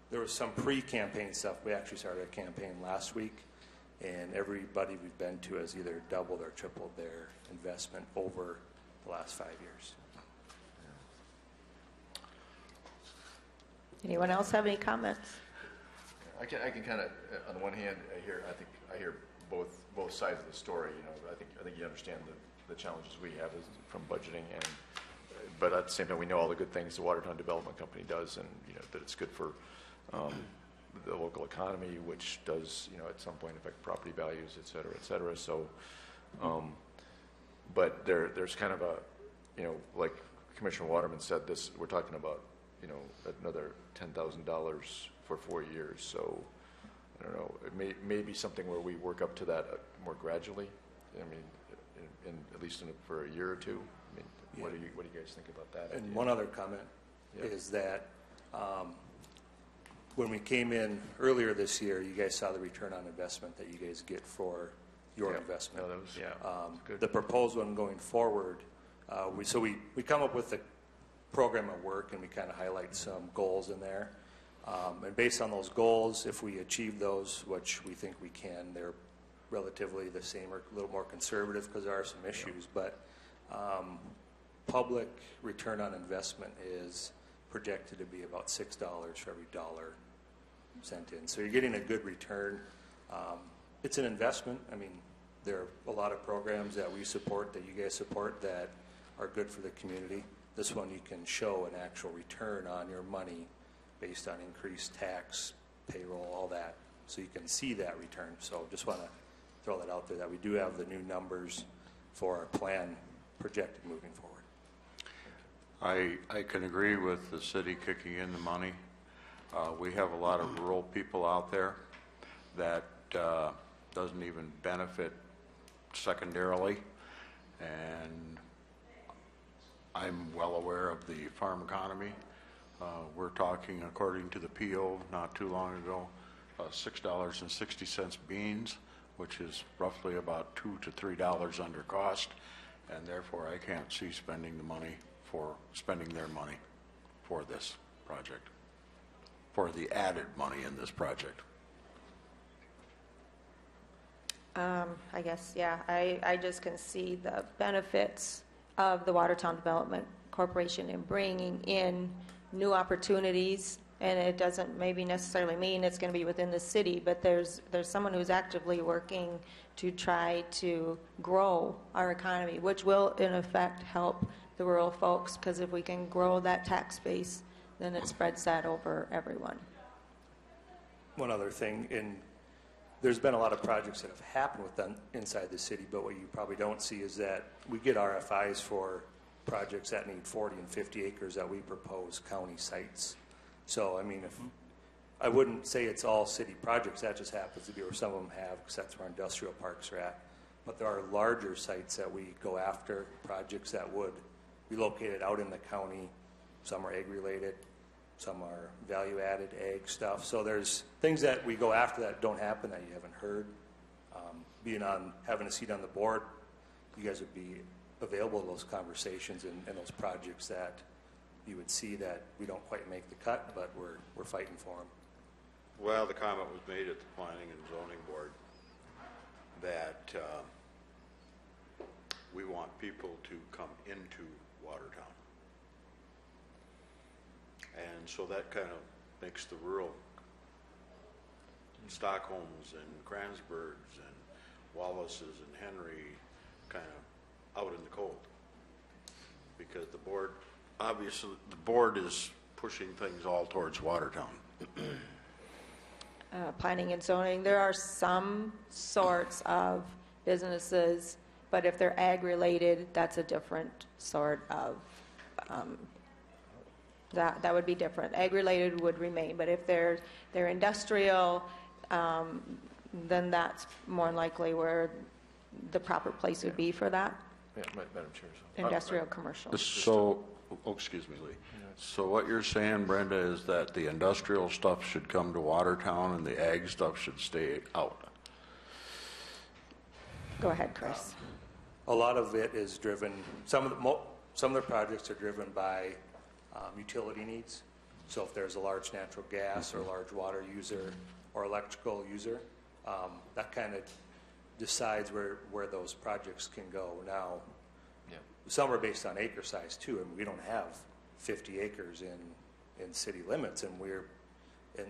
there was some pre-campaign stuff. We actually started a campaign last week, and everybody we've been to has either doubled or tripled their investment over the last 5 years. Anyone else have any comments? I can kind of, on the one hand, I hear both sides of the story. You know, I think you understand the challenges we have from budgeting, but at the same time, we know all the good things the Watertown Development Company does, and you know that it's good for the local economy, which does at some point affect property values, et cetera, et cetera. So, but there's kind of like Commissioner Waterman said, we're talking about another $10,000 for 4 years. So I don't know, it may be something where we work up to that more gradually. I mean, at least for a year or two. I mean, what do you guys think about that? And one other comment is that when we came in earlier this year, you guys saw the return on investment that you guys get for your investment. No, that was good. The proposed one going forward, we come up with a program of work, and we kind of highlight some goals in there. And based on those goals, if we achieve those, which we think we can, they're relatively the same or a little more conservative because there are some issues, but public return on investment is projected to be about $6 for every dollar sent in. So you're getting a good return. It's an investment. I mean, there are a lot of programs that we support, that you guys support, that are good for the community. This one, you can show an actual return on your money based on increased tax, payroll, all that. So you can see that return. So just want to throw that out there, that we do have the new numbers for our plan projected moving forward. I can agree with the city kicking in the money. We have a lot of rural people out there that doesn't even benefit secondarily, and I'm well aware of the farm economy. We're talking, according to the PO not too long ago, $6.60 beans, which is roughly about $2 to $3 under cost, and therefore I can't see spending their money for this project, for the added money in this project. I guess, yeah, I just can see the benefits of the Watertown Development Corporation in bringing in new opportunities, and it doesn't maybe necessarily mean it's going to be within the city, but there's someone who's actively working to try to grow our economy, which will in effect help the rural folks, because if we can grow that tax base, then it spreads that over everyone. One other thing, there's been a lot of projects that have happened with them inside the city, but what you probably don't see is that we get RFIs for projects that need 40 and 50 acres that we propose county sites. So, I mean, I wouldn't say it's all city projects. That just happens to be where some of them have, because that's where industrial parks are at. But there are larger sites that we go after, projects that would be located out in the county. Some are ag-related, some are value-added ag stuff. So there's things that we go after that don't happen that you haven't heard. Having a seat on the board, you guys would be available to those conversations and those projects that you would see that we don't quite make the cut, but we're fighting for them. Well, the comment was made at the Planning and Zoning Board that we want people to come into Watertown. And so that kind of makes the rural Stockholms and Kranzbergs and Wallaces and Henry kind of out in the cold. Because the board is pushing things all towards Watertown. Planning and zoning, there are some sorts of businesses, but if they're ag-related, that's a different sort of, that would be different. Ag-related would remain, but if they're industrial, then that's more likely where the proper place would be for that. Yeah, Madam Chair. Industrial, commercial. So, excuse me, Lee. So what you're saying, Brenda, is that the industrial stuff should come to Watertown and the ag stuff should stay out? Go ahead, Chris. A lot of it is driven, some some of the projects are driven by utility needs. So if there's a large natural gas or large water user or electrical user, that kind of decides where those projects can go. Now, Yeah. some are based on acre size too, and we don't have 50 acres in city limits, and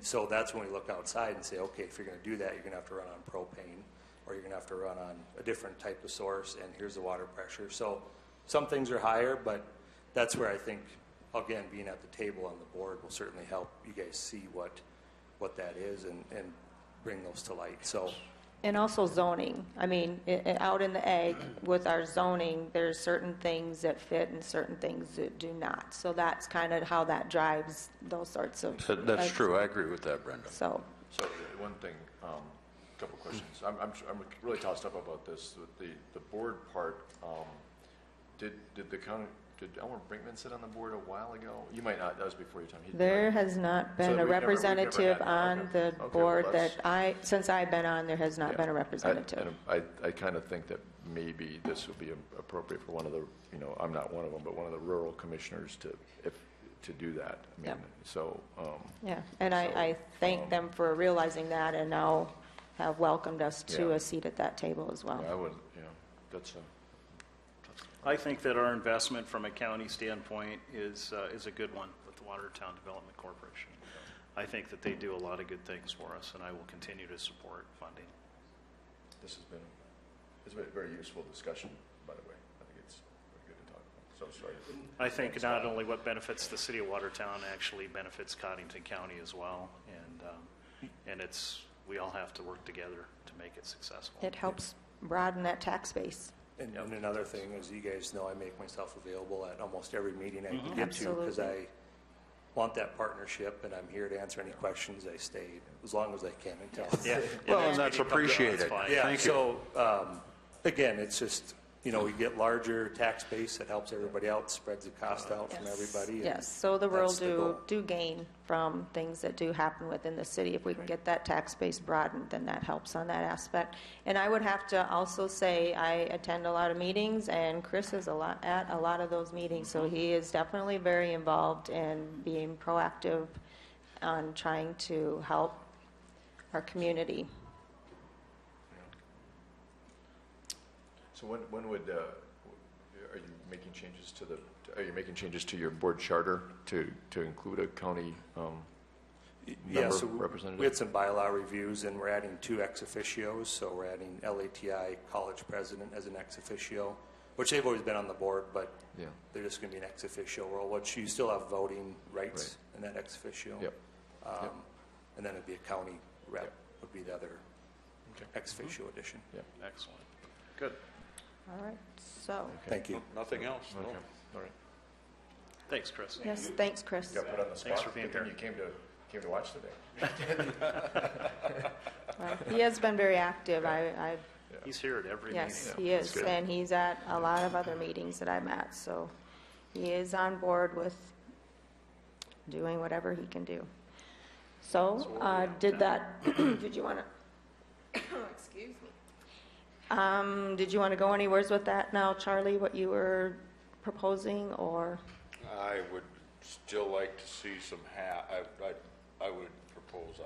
so that's when we look outside and say, okay, if you're going to do that, you're going to have to run on propane, or you're going to have to run on a different type of source, and here's the water pressure. So some things are higher, but that's where I think, again, being at the table on the board will certainly help you guys see what that is and bring those to light. So. And also zoning. I mean, out in the ag, with our zoning, there's certain things that fit and certain things that do not. So that's kind of how that drives those sorts of. That's true. I agree with that, Brenda. So, One thing, couple questions. I'm really tossed up about this. The board part, did the county, did Elmer Brinkman sit on the board a while ago? You might not, that was before your time. there has not been a we've never representative had- on okay. the Okay, board well, that that's- since I've been on, there has not been a representative. I kind of think that maybe this would be appropriate for one of the, I'm not one of them, but one of the rural commissioners to do that. I mean, Yep. so, Yeah, and I thank them for realizing that and now have welcomed us to Yeah. a seat at that table as well. I would, that's I think that our investment from a county standpoint is a good one with the Watertown Development Corporation. I think that they do a lot of good things for us, and I will continue to support funding. it's been a very useful discussion, by the way. I think it's good to talk about. So sorry. I think not only what benefits the city of Watertown actually benefits Cottington County as well, and we all have to work together to make it successful. It helps broaden that tax base. And another thing, as you guys know, I make myself available at almost every meeting I can get to Absolutely. because I want that partnership, and I'm here to answer any questions. I stay as long as I can until. Yeah. Well, and that's appreciated. That's fine. Yeah. Thank you. So again, it's just we get larger tax base. It helps everybody out, spreads the cost out from everybody. and Yes, so the rural that's the goal. do gain from things that do happen within the city. If we can get that tax base broadened, then that helps on that aspect. And I would have to also say I attend a lot of meetings, and Chris is at a lot of those meetings, so he is definitely very involved in being proactive on trying to help our community. So when would, are you making changes to your board charter to include a county Yeah, member so representative? we had some bylaw reviews, and we're adding 2 ex officios. So we're adding LATI college president as an ex officio, which they've always been on the board, but Yeah. they're just going to be an ex officio role, which you still have voting rights in that ex officio. Yep. And then it'd be a county rep Yep. would be the other ex officio addition. Excellent. Good. All right, so, Thank you. Nothing else? No. Okay, all right. Thanks, Chris. yes, thanks, Chris. Got put on the spot. Thanks for being Good thing here. You came to watch today. Well, he has been very active. He's here at every Yes, meeting. he is, and he's at a lot of other meetings that I'm at, so he is on board with doing whatever he can do. So, did you want to, excuse me. Did you want to go anywhere with that now, Charlie, what you were proposing, or? I would still like to see some I would propose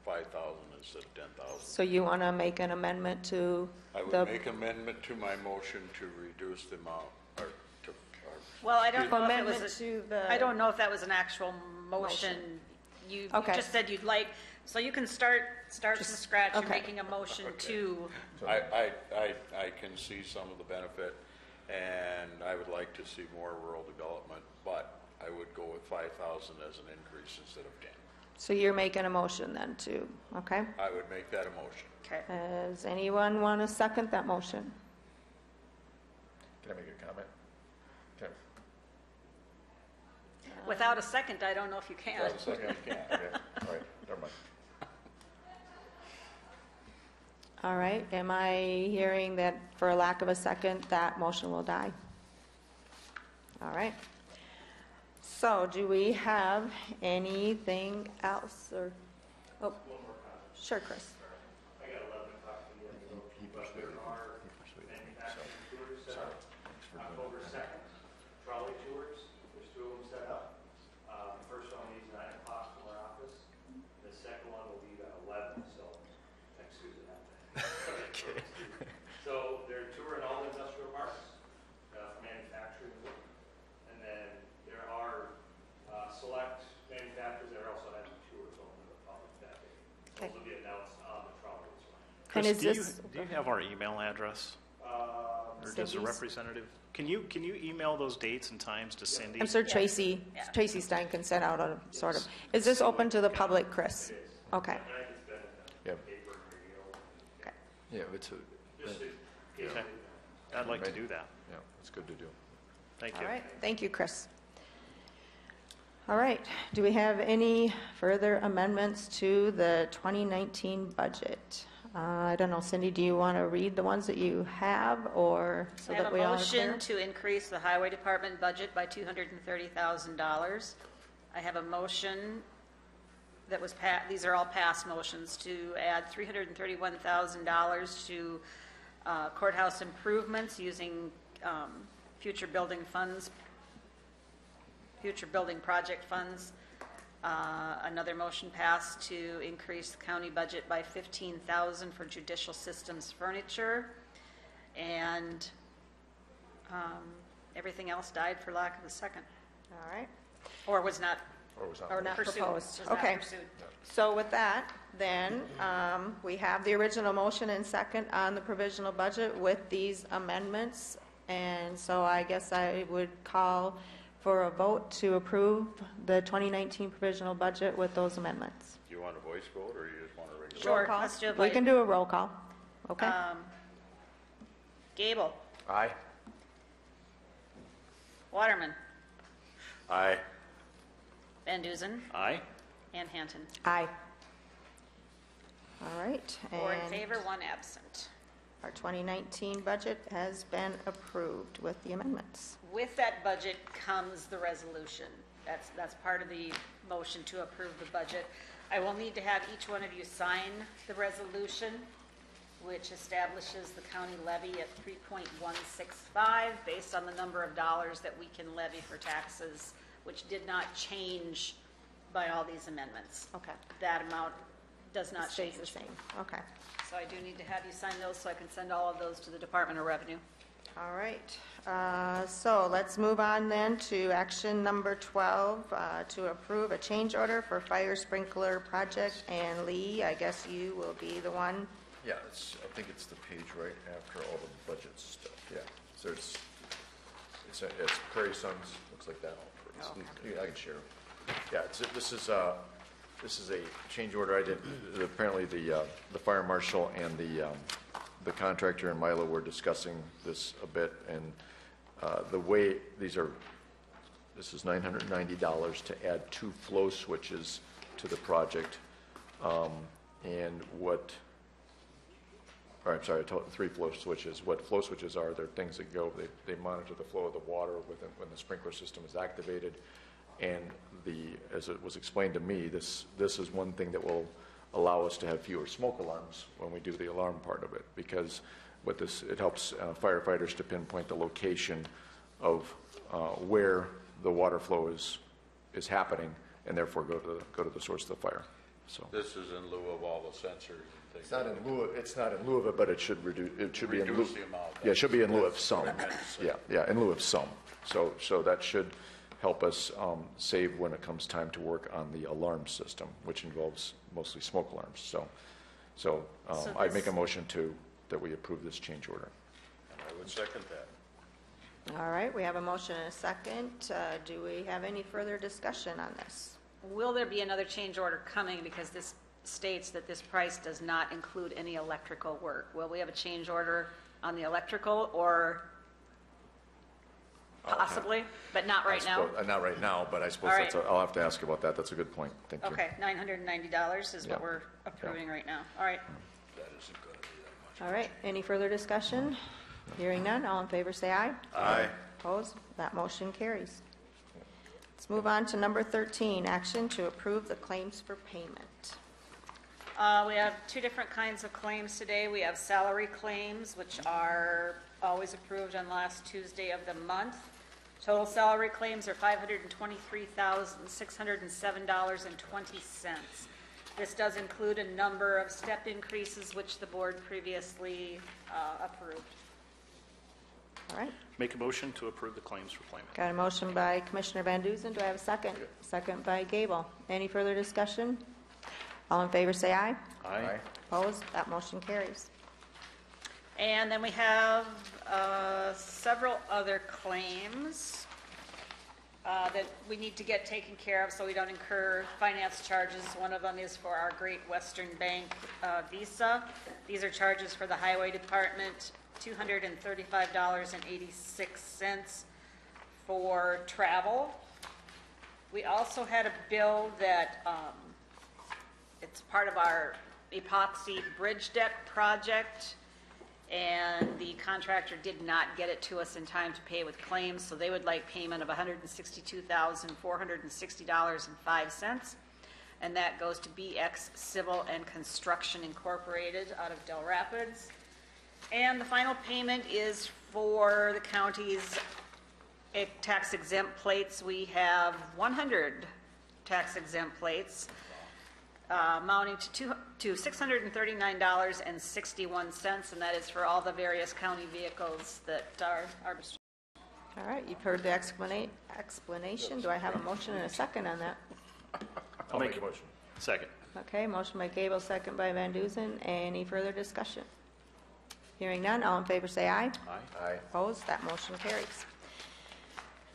5,000 instead of 10,000. So you want to make an amendment to I would the, make amendment to my motion to reduce the amount, or to, Well, I don't know if it amendment was, to the? I don't know if that was an actual motion. You Okay. just said you'd like, so you can start from scratch. You're okay. making a motion to, I can see some of the benefit, and I would like to see more rural development, but I would go with 5,000 as an increase instead of 10. So you're making a motion then too, okay? I would make that a motion. okay. Does anyone want to second that motion? Can I make a comment? Okay. Without a second, I don't know if you can. Okay, all right, never mind. All right, am I hearing that for a lack of a second, that motion will die? All right. So do we have anything else, or, oh, sure, Chris. He persuaded me. October 2nd, Trolley And Chris, is do you, this- do you have our email address? Or does the Cindy's? representative, can you email those dates and times to Cindy? I'm sure Tracy Stein can send out a sort of, is this open to the public, Chris? Okay. Yeah, Okay. yeah, it's, Okay. I'd like to do that. yeah, it's good to do. Thank All you. right, thank you, Chris. All right, do we have any further amendments to the 2019 budget? I don't know, Cindy, do you want to read the ones that you have, or so I have that a we all are clear? motion to increase the highway department budget by $230,000. I have a motion that was, these are all past motions, to add $331,000 to courthouse improvements using future building funds, future building project funds. Another motion passed to increase the county budget by $15,000 for judicial systems furniture. And everything else died for lack of a second, All right, or was not or not pursued. proposed. Was not Okay. pursued. So with that, then, we have the original motion and second on the provisional budget with these amendments. And so I guess I would call for a vote to approve the 2019 provisional budget with those amendments. Do you want a voice vote, or you just want a regular? Sure, Roll call. let's do a We vote. can do a roll call. Okay? Gable, Aye. Waterman, Aye. Van Duzen, Aye? and Hanton. Aye. All right. 4 in and favor, 1 absent. Our 2019 budget has been approved with the amendments. With that budget comes the resolution. That's part of the motion to approve the budget. I will need to have each one of you sign the resolution, which establishes the county levy at 3.165 based on the number of dollars that we can levy for taxes, which did not change by all these amendments. Okay. That amount does not Stays change. the same. Okay. So I do need to have you sign those so I can send all of those to the Department of Revenue. All right. So let's move on then to action number 12, to approve a change order for fire sprinkler project. And Lee, I guess you will be the one. Yeah, I think it's the page right after all the budget stuff, yeah. So it's Prairie Sons, looks like that. I can share. Yeah, this is a change order I did, apparently the fire marshal and the contractor and Milo were discussing this a bit, and the way this is $990 to add 2 flow switches to the project, and I'm sorry, 3 flow switches. What flow switches are, they're things that go, they monitor the flow of the water when the sprinkler system is activated. And as it was explained to me, this is one thing that will allow us to have fewer smoke alarms when we do the alarm part of it, because it helps firefighters to pinpoint the location of where the water flow is happening, and therefore go to the source of the fire. So This is in lieu of all the sensors and things. it's not in lieu of it, but it should reduce. It should be in lieu. Reduce the amount. Yeah, it should be in lieu of some. Tremendously. Yeah, in lieu of some. So that should help us save when it comes time to work on the alarm system, which involves mostly smoke alarms. So I'd make a motion that we approve this change order. I would second that. All right, we have a motion and a second. Do we have any further discussion on this? Will there be another change order coming, because this states that this price does not include any electrical work? Will we have a change order on the electrical, or possibly, but not right now? Not right now, but I suppose All right. I'll have to ask about that. That's a good point. Thank you. Okay, $990 is Yeah. what we're approving right now. All right. That isn't going to be that much. All right, any further discussion? Hearing none, all in favor say aye. Aye. Opposed? That motion carries. Let's move on to number 13, action to approve the claims for payment. We have 2 different kinds of claims today. We have salary claims, which are always approved on last Tuesday of the month. Total salary claims are $523,607.20. This does include a number of step increases, which the board previously approved. All right, Make a motion to approve the claims for payment. got a motion by Commissioner Van Duzen. Do I have a second? Second by Gable. Any further discussion? All in favor say aye. Aye. Opposed? That motion carries. And then we have several other claims that we need to get taken care of so we don't incur finance charges. One of them is for our Great Western Bank Visa. These are charges for the Highway Department, $235.86 for travel. We also had a bill that it's part of our epoxy bridge deck project, and the contractor did not get it to us in time to pay with claims, so they would like payment of $162,460.05, and that goes to BX Civil and Construction Incorporated out of Del Rapids. And the final payment is for the county's tax exempt plates. We have 100 tax exempt plates amounting to $639.61, and that is for all the various county vehicles that are. All right, you've heard the explanation. Do I have a motion and a second on that? I'll make a motion. Second. Okay, motion by Gable, second by Van Duzen. Any further discussion? Hearing none, all in favor say aye. Aye. Opposed? That motion carries.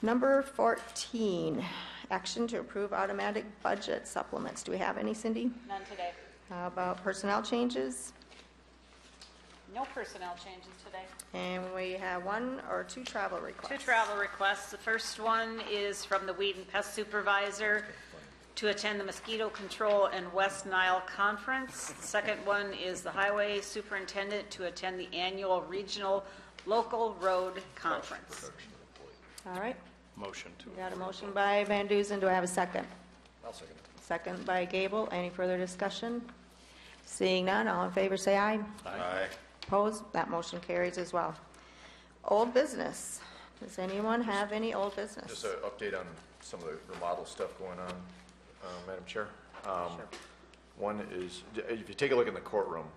Number 14, action to approve automatic budget supplements. Do we have any, Cindy? None today. How about personnel changes? No personnel changes today. And we have 1 or 2 travel requests. 2 travel requests. The first one is from the Weed and Pest Supervisor to attend the Mosquito Control and West Nile Conference. The second one is the Highway Superintendent to attend the annual Regional Local Road Conference. All right, Motion to. we got a motion by Van Duzen. Do I have a second? I'll second it. Second by Gable. Any further discussion? Seeing none, all in favor say aye. Aye. Opposed? That motion carries as well. Old business. Does anyone have any old business? Just an update on some of the remodel stuff going on, Madam Chair. One is, if you take a look in the courtroom,